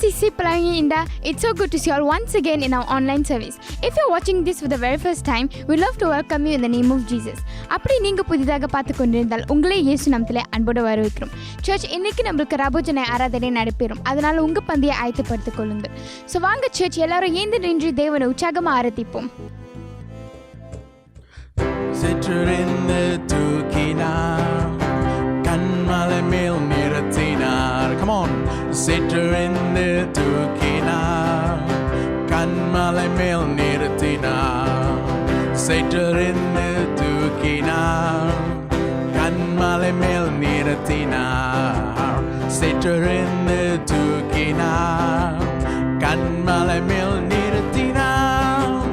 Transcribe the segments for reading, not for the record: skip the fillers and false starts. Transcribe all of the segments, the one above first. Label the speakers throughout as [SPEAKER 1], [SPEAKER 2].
[SPEAKER 1] CC Pelangi India. It's so good to see you all once again in our online service. If you're watching this for the very first time, we'd love to welcome you in the name of Jesus. அப்படி நீங்கள் புதிதாக பார்த்து கொண்டிருந்தால் உங்களே இயேசு நாமத்திலே அன்போடு வரவேற்கிறோம். சர்ச் இன்னைக்கு நம்மளுக்கு ரபோஜனை ஆராதனை நடைபெறும். அதனால் உங்கள் பந்தியை ஆயத்தப்படுத்திக் கொள்ளுங்கள். ஸோ வாங்க சர்ச் எல்லாரும் ஏந்து நின்று தேவனை உற்சாகமாக ஆராதிப்போம்.
[SPEAKER 2] சிற்றிருந்து தூக்கினார், கண்மலை மேல் நிறுத்தினார். Come on. சிற்றிருந்து தூக்கினார், கண்மலை மேல் நிறுத்தினார். சிற்றிருந்து தூக்கினார், கண்மலை மேல் நிறுத்தினார். சிற்றிருந்து தூக்கினார், கண்மலை மேல் நிறுத்தினார்.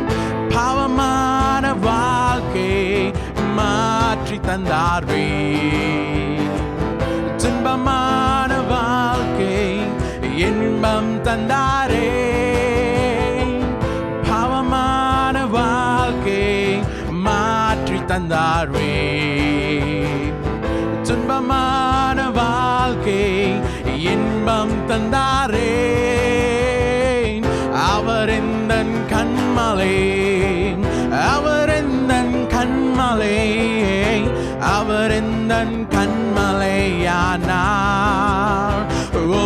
[SPEAKER 2] பாவமான வாழ்க்கை மாற்றி தந்தார்வே, துன்பமான வாழ்க்கை இன்பம் தந்தாரே. பாவமான வாழ்க்கை மாற்றி தந்தார்வே, துன்பமான வாழ்க்கை இன்பம் தந்தாரே. அவர் எந்தன் கண்மலை, அவர் எந்தன் கண்மலை, அவர் எந்தன் கண்மலையானார். ஓ,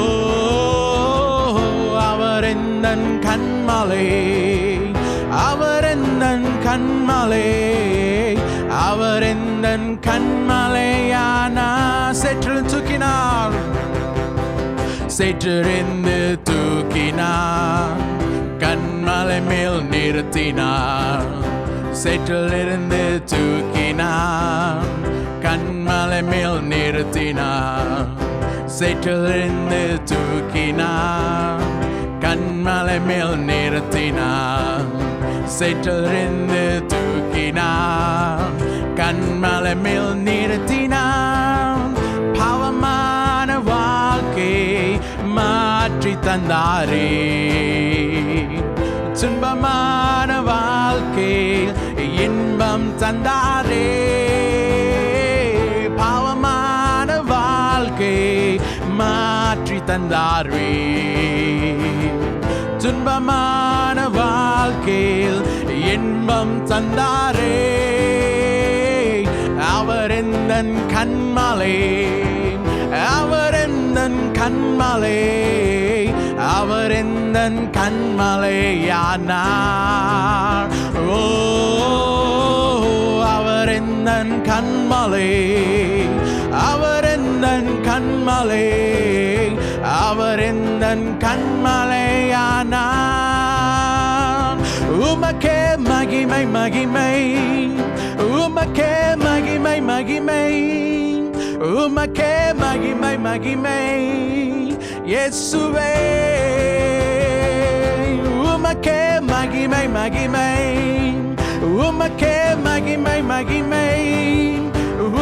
[SPEAKER 2] அவர் எந்தன் கண்மலை, அவர் எந்தன் கண்மலை, அவர் எந்தன் கண்மலையானார். சேற்றில் தூக்கினார், சேற்றிருந்து தூக்கினார், கண்மலை மேல் நிறுத்தினார். சேற்றிலிருந்து தூக்கினார், கண்மலை மேல் நிறுத்தினார். சேற்றிலிருந்து தூக்கினார், கண்மலை மேல் நிறுத்தினார். சேற்றிலிருந்து தூக்கினார், கண்மலை மேல் நிறுத்தினார். பாவமான வாழ்க்கை மாற்றி தந்தாரே, துன்பமான வாழ்க்கை இன்பம் தந்தாரே. பாவமான வாழ்க்கை மாற்றி தந்தாரே, துன்பமான வாழ்க்கையில் இன்பம் தந்தாரே. அவர் எந்தன் கண்மலை, அவர் எந்தன் கண்மலை, அவர் எந்தன் கண்மலையானார். ஓ, அவர் எந்தன் கண்மலை, அவர் எந்தன் கண்மலை, அவர் எந்தன் கண்மலையானார். உமக்கே மகிமை மகிமை, உமக்கே மகிமை மகிமை, உமக்கே மகிமை மகிமை இயேசுவே. உமக்கே மகிமை மகிமை, உமக்கே மகிமை மகிமை,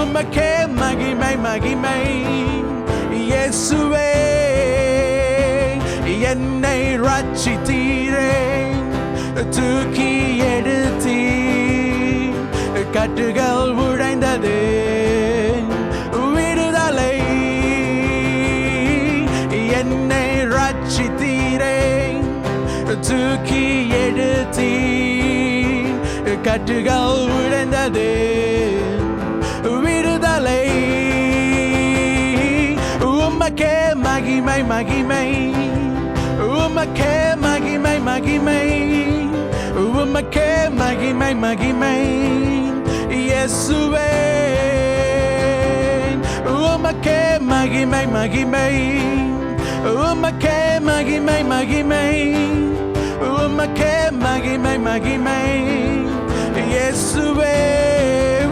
[SPEAKER 2] உமக்கே மகிமை மகிமை இயேசுவே. என்னை ரட்சித்தீரே, தூக்கி எடுத்தீர், கட்டுகள் உடைந்தது, விடுதலை. என்னை ரட்சித்தீரே, தூக்கி எடுத்தீர், கட்டுகள் உடைந்தது, விடுதலை. உமக்கே மகிமை மகிமை, உமக்கே மகிமை மகிமை, உமக்கே மகிமை மகிமை இயேசுவே. உமக்கே மகிமை மகிமை, உமக்கே மகிமை மகிமை, உமக்கே மகிமை மகிமை இயேசுவே.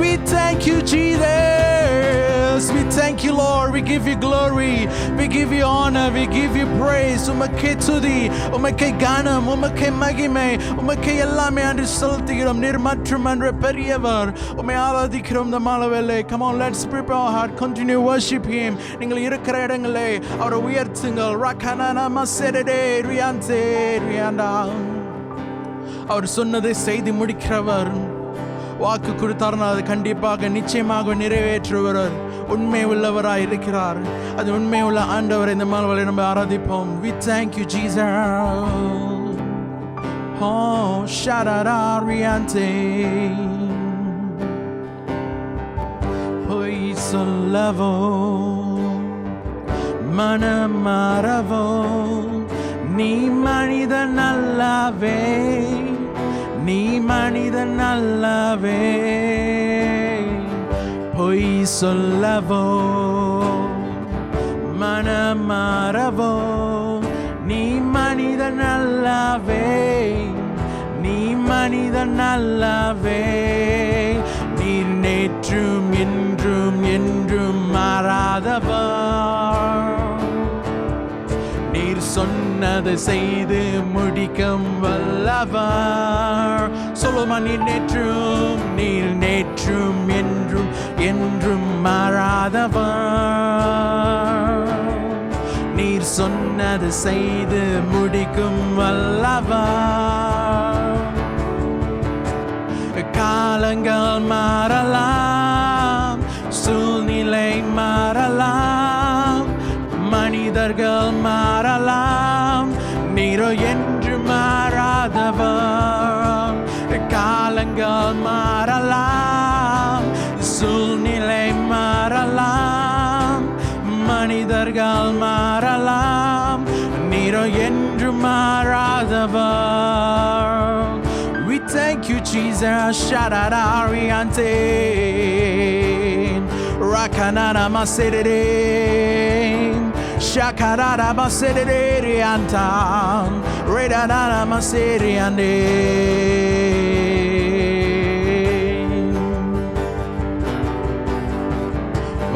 [SPEAKER 2] We thank you Jesus, we thank you Lord, we give you glory, we give you honor, we give you praise. உமக்கே துதி, உமக்கே கானம், உமக்கே மகிமை, உமக்கே எல்லாமே அன்று செலுத்துகிறோம். நீர் மற்றும் அன்று பெரியவர், உம்மை ஆராதிக்கிறோம் இந்த மாலவேளை. Come on, let's prepare our heart, continue worship him. நீங்கள் இருக்கிற இடங்களே அவரை உயர்த்துங்கள். ரக்கனன மசெரடே ரியாந்தே ரியாண்டா. அவர் சொன்னதை செய்து முடிக்கிறவர், வாக்கு கொடுத்தார்னா அது கண்டிப்பாக நிச்சயமாக நிறைவேற்றுவர். உண்மை உள்ளவராய் இருக்கிறார். அது உண்மை உள்ள ஆண்டவரை இந்த மாலை நம்ம ஆராதிப்போம். We thank you Jesus. Oh Shadarariante Poi sollavo மனமாறவோ நீ மனிதன் அல்லவே, நீ மனிதன் அல்லவே. பொய் சொல்லவோ மனமாறவோ நீ மனிதன் அல்லவே, நீ மனிதன் அல்லவே. நீர் நேற்றும் என்றும் என்றும் மாறாதவர், நீர் சொன்னதை செய்து முடிக்கும் வல்லவர். சொல்லுமா, நீர் நேற்றும் என்றும் என்றும் மாறாதவர், நீர் சொன்னதை செய்து முடிக்கும் வல்லவர். காலங்கள் மாறலாம், சூழ்நிலை மாறலாம், மனிதர்கள் மாறலாம், நீரோ என்று மாறாதவர். காலங்கள் மாறலாம், சூழ்நிலை மாறலாம், மனிதர்கள் மாறலாம், நீரோ என்று மாறாதவர். We thank you Jesus. Shadarariante Rakanana Masedere Shakarada Masedere Antam Redana Maseriande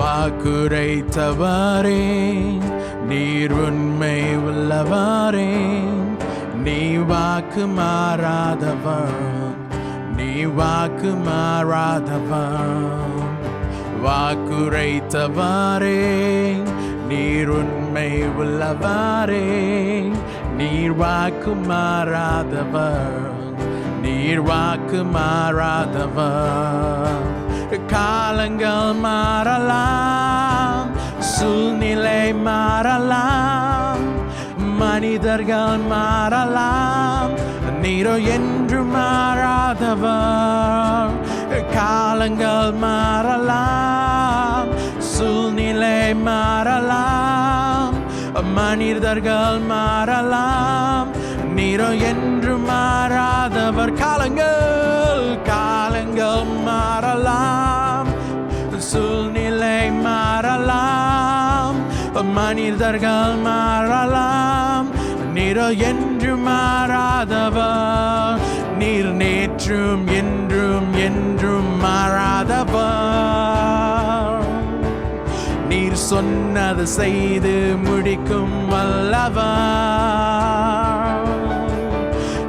[SPEAKER 2] வாக்குரைத்தவரே நீர் உண்மை உள்ளவரே, நீ வாக்கு மாறாதவர், நீ வாக்கு மாறாதவர். வாக்குரைத்தவரே நீர் உண்மை உள்ளவரே, நீர் வாக்கு மாறாதவர், நீர் வாக்கு மாறாதவர். காலங்கள் மாறலாம், சூழ்நிலை மாறலாம், மனிதர்கள் மாறலாம், நீரோ என்று மாறாதவர். காலங்கள் மாறலாம், சூழ்நிலை மாறலாம், மனிதர்கள் மாறலாம், நீரோ என்று மாறாதவர். காலங்கள் மாறலாம், சூழ்நிலை மாறலாம், மனிதர்கள் மாறலாம், நீரோ என்று மாறாதவர். நீர் நேற்றும் என்றும் என்றும் மாறாதவர், நீர் சொன்னது செய்து முடிக்கும் வல்லவர்.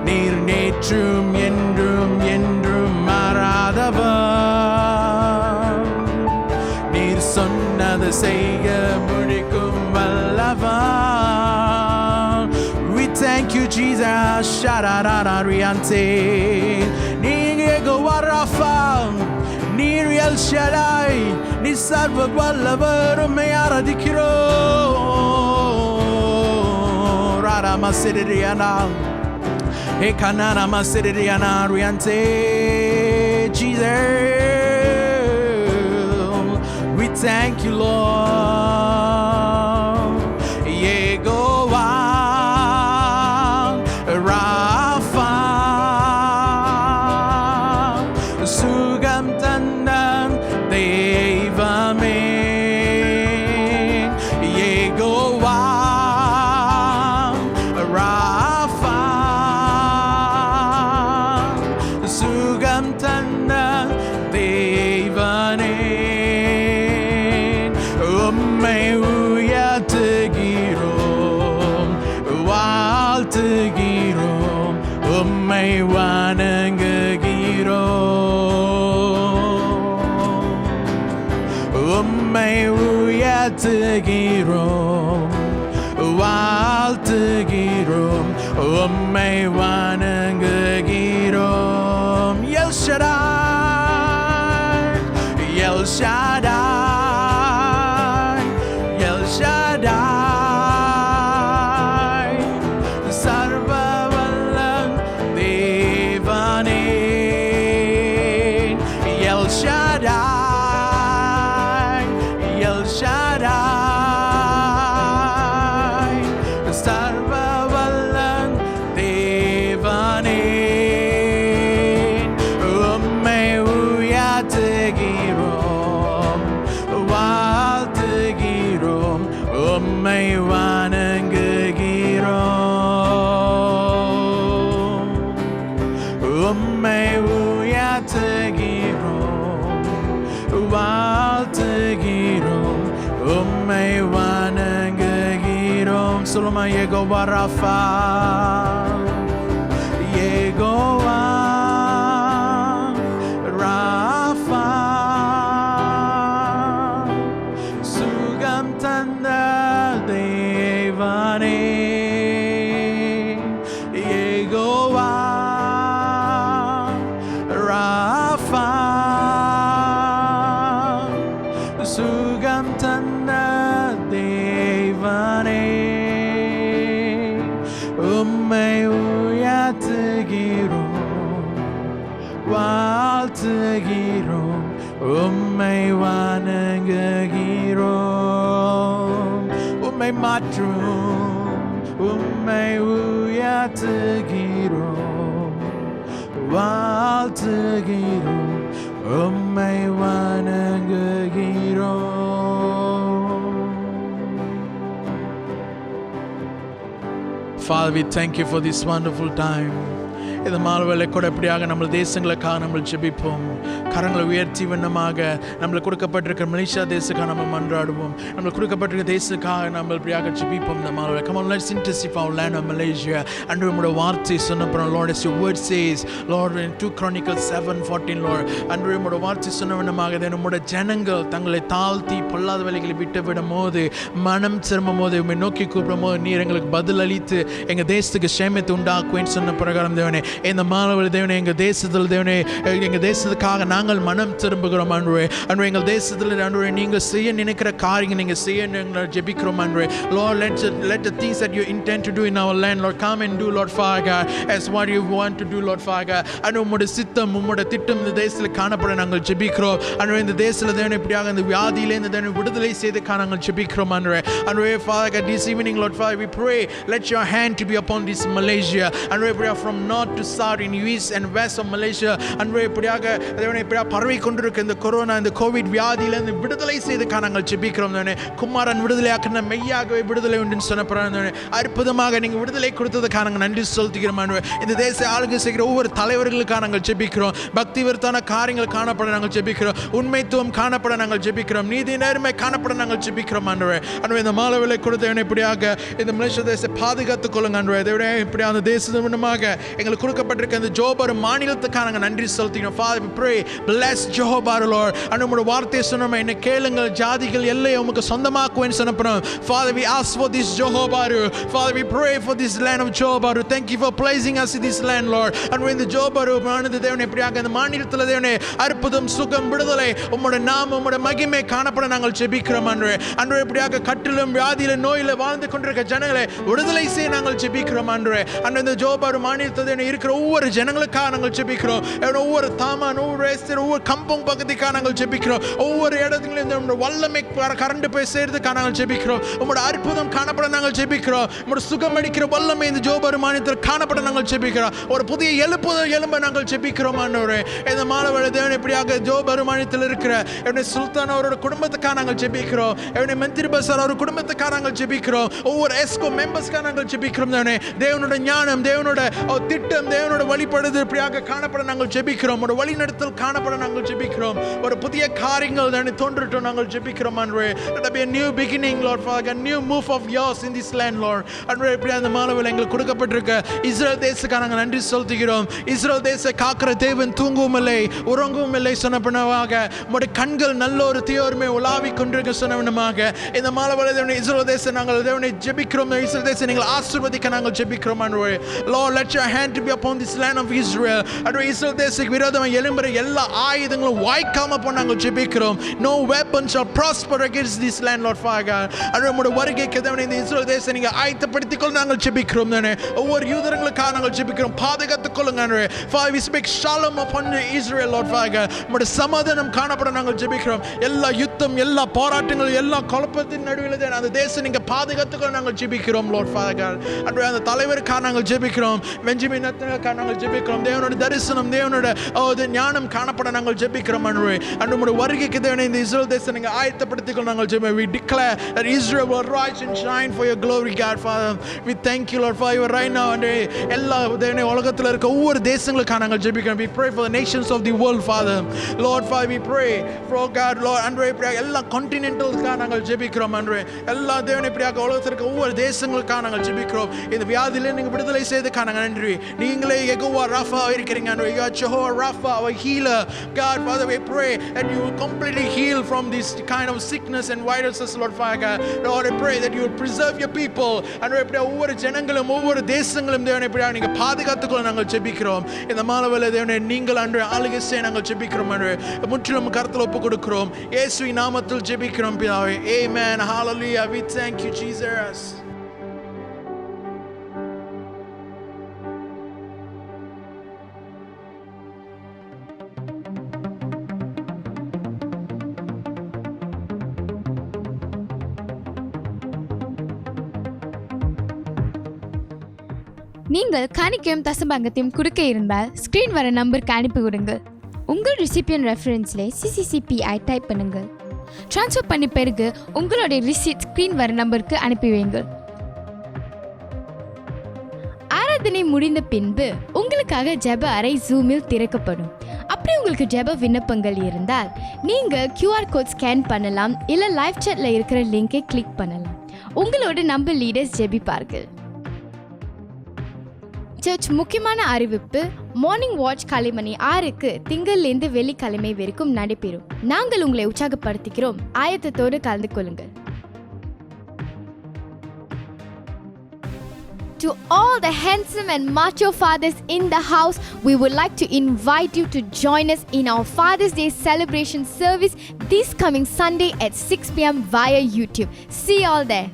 [SPEAKER 2] நீர் நேற்றும் என்றும் என்றும் மாறாதவர், நீர் சொன்னது செய்ய முடிக்கும் வல்லவர். We thank you Jesus. Shadarariante நீர் யெகோவா ராஃபா, நீர் எல் ஷடாய், நீ சர்வ வல்லவர், உம்மை ஆராதிக்கிறோம். ராரமா சிறியானா Ekanana Masidiriana Riante Jesus. We thank you Lord. Yehovah Rapha Sugam Tandan Devame Yehovah Rapha Sugam Tandan Devane Ummai Uyatugirom Waltugirom Ummai Wanangagirom Ummai Uyatugirom Waltugirom Ummai Wanangagirom El Shaddai El Shaddai உம்மை வணங்குகிறோம். சொல்லுமா, யெகோவா ராஃபா, யெகோவா ராஃபா, சுகம் தந்த தேவனே, யெகோவா ராஃபா, சுகம் தந்த தேவனே, உம்மை உயர்த்துகிறோம், வாழ்த்துகிறோம், உம்மை வணங்குகிறோம். உம்மை மாற்றும், உம்மை உயர்த்துகிறோம், வாழ்த்துகிறோம், உம்மை வணங்குகிறோம். Father, we thank you for this wonderful time. இந்த மாலவேளை கூட எப்படியாக நம்ம தேசங்களுக்காக நம்ம ஜெபிப்போம். கரங்களை உயர்த்தி வண்ணமாக நம்மளுக்கு கொடுக்கப்பட்டிருக்கிற மலேசியா தேசத்துக்காக நம்ம மன்றாடுவோம். நம்மளுக்கு கொடுக்கப்பட்டிருக்கிற தேசத்துக்காக நம்ம இப்படியாக ஜெபிப்போம். இந்த மாலவேளை come on, let's intensify our land of Malaysia. அன்று உம்முடைய வார்த்தை சொன்னப்பறம் Lord, as your word says, Lord, in 2 Chronicles 7:14, Lord, அன்று உம்முடைய வார்த்தை சொன்ன வண்ணமாக நம்முடைய ஜனங்கள் தங்களை தாழ்த்தி பொல்லாத வேலைகளை விட்டு விடும் போது, மனம் திரும்பும் போது, உம்மை நோக்கி கூப்பிடும் போது நீர் எங்களுக்கு பதில் அளித்து எங்கள் தேசத்துக்கு சேமத்தை உண்டாக்குவேன்னு சொன்ன பிரகாரம் தேவனே, இந்த மாணவர் தேவனே, எங்கள் தேசத்தில் தேவனே, எங்கள் தேசத்துக்காக நாங்கள் மனம் திரும்புகிறோம் ஆண்டவரே. ஆண்டவரே, எங்கள் தேசத்தில் ஆண்டவரே நீங்கள் செய்ய நினைக்கிற காரியங்கள் நீங்கள் செய்ய நாங்கள் ஜெபிக்கிறோம் ஆண்டவரே. Lord, let the things that you intend to do in our land, Lord, come and do, Lord Father God, as what you want to do, Lord Father God. ஆண்டவரே, உம்முடைய சித்தம் உம்முடைய திட்டம் இந்த தேசத்தில் காணப்பட நாங்கள் ஜெபிக்கிறோம் ஆண்டவரே. இந்த தேசத்தில் தேவனே இப்படியாக இந்த வியாதியிலே இந்த தேவனை விடுதலை செய்துக்காக நாங்கள் ஜெபிக்கிறோம் ஆண்டவரே. ஆண்டவரே, Father God, this evening, Lord Father, we pray, let your hand to be upon this Malaysia. ஆண்டவரே, இப்படியாக from north to south, in east and west of Malaysia, ஆண்டவரே, இப்படியாக தேவனே இப்படியாக பரவி கொண்டிருக்க இந்த கொரோனா இந்த கோவிட் வியாதியிலிருந்து விடுதலை செய்துக்காக நாங்கள் ஜெபிக்கிறோம் தேவனே. குமாரன் விடுதலையாக்கின மெய்யாகவே விடுதலை உண்டுன்னு சொன்னப்பறம் அற்புதமாக நீங்கள் விடுதலை கொடுத்ததுக்காக நாங்கள் நன்றி செலுத்துகிறோம் ஆண்டவரே. இந்த தேச ஆளுகை செய்கிற ஒவ்வொரு தலைவர்களுக்காக நாங்கள் ஜெபிக்கிறோம். பக்தி விருத்தான காரியங்கள் காணப்பட நாங்கள் ஜெபிக்கிறோம். உண்மைத்துவம் காணப்பட நாங்கள் ஜெபிக்கிறோம். நீதி நேர்மை காணப்பட நாங்கள் ஜெபிக்கிறோம் ஆண்டவரே. ஆண்டவரே, இந்த மாலவேளை கொடுத்தவனை இப்படியாக இந்த மலேசிய தேசத்தை பாதுகாத்துக் கொள்ளுங்க ஆண்டவரே. தேவனே, இப்படி அந்த தேசத்தின் மூலமாக எங்களுக்கு கொடுக்கப்பட்டிருக்க இந்த ஜோபார் மாநிலத்துக்காக நாங்கள் நன்றி செலுத்துகிறோம். Father, we pray, bless Johor, Lord. And உம்முடைய வார்த்தை சொன்னோமே, என்ன கேளுங்கள், ஜாதிகள் எல்லையை உமக்கு சொந்தமாக்குவேன்னு சொன்னப்பறம் Father, we ask for this Johor. Father, we pray for this land of Johor. Thank you for placing us in this land, Lord. And when the Johor மாநில தேவனே இப்படியாக இந்த மாநிலத்தில் தேவனே அற்புதம், சுகம், விடுதலை, உம்முடைய நாமம், உம்முடைய மகிமை காணப்பட நாங்கள் ஜெபிக்கிறோம் ஆண்டவரே. ஆண்டவரே, இப்படியாக கட்டிலும் வியாதியில நோயில வாழ்ந்து கொண்டிருக்க ஜனங்களை விடுதலை செய்ய நாங்கள் ஜெபிக்கிறோம் ஆண்டவரே. அந்த இந்த ஜோபார் மாநிலத்தில் இருக்கிற ஒவ்வொரு ஜனங்களுக்காக நாங்கள் ஜெபிக்கிறோம். ஒவ்வொரு தாமான், ஒவ்வொரு ஒவ்வொரு கம்பம் பகுதிக்காக நாங்கள் ஜெபிக்கிறோம். ஒவ்வொரு இடத்துலையும் இந்த வல்லமை கரண்டு போய் சேர்றதுக்காக நாங்கள் ஜெபிக்கிறோம். உங்களோட அற்புதம் காணப்பட நாங்கள் ஜெபிக்கிறோம். உங்களோட சுகம் அடிக்கிற வல்லமை இந்த ஜோபார் மாநிலத்தில் காணப்பட நாங்கள் ஜெபிக்கிறோம். ஒரு புதிய எலும்பை நாங்கள் ஜெபிக்கிறோம் ஆண்டவரே. இந்த மாணவர் தேவன் இப்படியாக ஜோபார் மாநிலத்தில் இருக்கிற சுல்தான் அவரோட குடும்பத்துக்காக நாங்கள் ஜெபிக்கிறோம். மந்திரி பசார் அவர் குடும்பத்துக்காக நாங்கள் ஜெபிக்கிறோம். ஒவ்வொரு எஸ்கோ மெம்பர்ஸ்க்காக நாங்கள் ஜெபிக்கிறோம். தேவனோட ஞானம், தேவனோட திட்டம், தேவனோட வழிபடுது இப்படியாக காணப்பட நாங்கள் ஜெபிக்கிறோம். ஒரு வழிநடத்தல் காணப்பட நாங்கள் ஜெபிக்கிறோம். ஒரு புதிய காரியங்கள் தானே தோன்றட்டும் நாங்கள் ஜெபிக்கிறோம் ஆண்டவரே. Let there be a new beginning, Lord Father, a new move of yours in this land, Lord. ஆண்டவரே, இப்படி அந்த மாலவேளை எங்களுக்கு கொடுக்கப்பட்டிருக்க இஸ்ரேல் தேசத்துக்காக நாங்கள் நன்றி செலுத்துகிறோம். இஸ்ரேல் தேச காக்கிற தேவன் தூங்கவும் இல்லை உறங்கவும் இல்லை சொன்னபடியாக உம்முடைய கண்கள் நல்ல ஒரு தீயோர்மை உலாவி கொண்டிருக்க சொன்னவனமாக இந்த மாலவேளை தேவனே இஸ்ரேல் தேசம் நாங்கள் தேவனை ஜெபிக்கிறோம். இஸ்ரேல் தேசம் நீங்கள் ஆசீர்வதிக்க நாங்கள் ஜெபிக்கிறோம் ஆண்டவரே. Lord, let your hand to be upon this land of Israel. ஆண்டவரே, இஸ்ரேல் தேசத்துக்கு விரோதமாக எழும்புற எல்லா ஆயுதங்களும் வாய்க்காம போய் நாங்கள் ஜெபிக்கிறோம். No weapon shall prosper against this land, Lord Father. ஆண்டவரே, உம்முடைய வருகைக்கு தேவனே இந்த இஸ்ரேல் தேசத்தை நீங்கள் ஆயத்தப்படுத்திக் கொள்ள நாங்கள் ஜெபிக்கிறோம் தானே. ஒவ்வொரு யூதர்களுக்காக நாங்கள் ஜெபிக்கிறோம். பாதுகாத்துக் கொள்ளுங்க ஆண்டவரே. Father, we speak shalom upon Israel, Lord Father. உம்முடைய சமாதானம் காணப்பட நாங்கள் ஜெபிக்கிறோம். எல்லா யுத்தம், எல்லா போராட்டங்கள், எல்லா குழப்பத்தின் நடுவில் அந்த தேசம் நீங்கள் பாதுகாத்துக் கொள்ள நாங்கள் ஜெபிக்கிறோம், Lord Father. ஆண்டவரே, அந்த தலைவருக்காக நாங்கள் ஜெபிக்கிறோம். பெஞ்சமின் வெளிப்படுத்தினதுக்காக நாங்கள் ஜெபிக்கிறோம். தேவனுடைய தரிசனம், தேவனுடைய ஞானம் காணப்பட நாங்கள் ஜெபிக்கிறோம். அன்றைய வருகைக்கு தேவனை இந்த இஸ்ரேல் தேசத்தை நீங்கள் ஆயத்தப்படுத்திக்கொள்ள நாங்கள் ஜெபிக்கிறோம். We declare that Israel will rise and shine for your glory, God, Father. We thank you, Lord, for you right now. எல்லா தேவனே உலகத்தில் இருக்க ஒவ்வொரு தேசங்களுக்காக நாங்கள் ஜெபிக்கிறோம். We pray for the nations of the world, Father. Lord, Father, we pray for God, Lord, எல்லா கான்டினென்டல்ஸ்க்காக நாங்கள் ஜெபிக்கிறோம். எல்லா தேவனே பிரியாக உலகத்தில் இருக்க ஒவ்வொரு தேசங்களுக்காக நாங்கள் ஜெபிக்கிறோம். இந்த வியாதியிலே நீங்கள் விடுதலை செய்ததுக்காக நாங்கள் நன்றி. நீங்களே யெகோவா ராஃபா இருக்கிறீங்க. You are Jehovah Rapha, our healer. God, Father, we pray that you will completely heal from this kind of sickness and viruses, Lord, Father God. Lord, I pray that you will preserve your people. And ஒவ்வொரு ஜனங்களும் ஒவ்வொரு தேசங்களும் தேவனை பிரியாக நீங்கள் பாதுகாத்துக்கொள்ள நாங்கள் ஜெபிக்கிறோம். இந்த மாலவேளை தேவனை நீங்கள் ஆளுகை செய்ய நாங்கள் ஜெபிக்கிறோம். முற்றிலும் கருத்தில் ஒப்பு கொடுக்கிறோம். இயேசுவின் நாமத்தில் ஜெபிக்கிறோம் பிதாவே. Amen. Hallelujah. We thank you, Jesus.
[SPEAKER 1] நீங்கள் காணிக்கையும் தசபாங்கத்தையும் கொடுக்க இருந்தால் ஸ்க்ரீன் வர நம்பருக்கு அனுப்பி விடுங்கள். உங்கள் ரிசிபியன் ரெஃபரன்ஸில் CCCPI டைப் பண்ணுங்கள். ட்ரான்ஸ்ஃபர் பண்ணி பிறகு உங்களுடைய ரிசிப்ட் ஸ்க்ரீன் வர நம்பருக்கு அனுப்பி வையுங்கள். ஆராதனை முடிந்த பின்பு உங்களுக்காக ஜெப அறை ஜூமில் திறக்கப்படும். அப்படி உங்களுக்கு ஜெப விண்ணப்பங்கள் இருந்தால் நீங்கள் QR கோட் ஸ்கேன் பண்ணலாம், இல்லை லைவ் சாட்டில் இருக்கிற லிங்கை கிளிக் பண்ணலாம். உங்களோட நம்ம லீடர்ஸ் ஜெபிப்பார்கள். சர்ச் முக்கியமான அறிவிப்பு, மார்னிங் வாட்ச் காலை மணி 6க்கு திங்கள்லேருந்து வெள்ளிக்கிழமை வரைக்கும் நடைபெறும். நாங்கள் உங்களை உற்சாகப்படுத்துகிறோம். ஆயத்தத்தோடு கலந்து கொள்ளுங்கள். To all the handsome and macho fathers in the house, we would like to invite you to join us in our Father's Day celebration service this coming Sunday at 6 p.m. via YouTube. See you all there.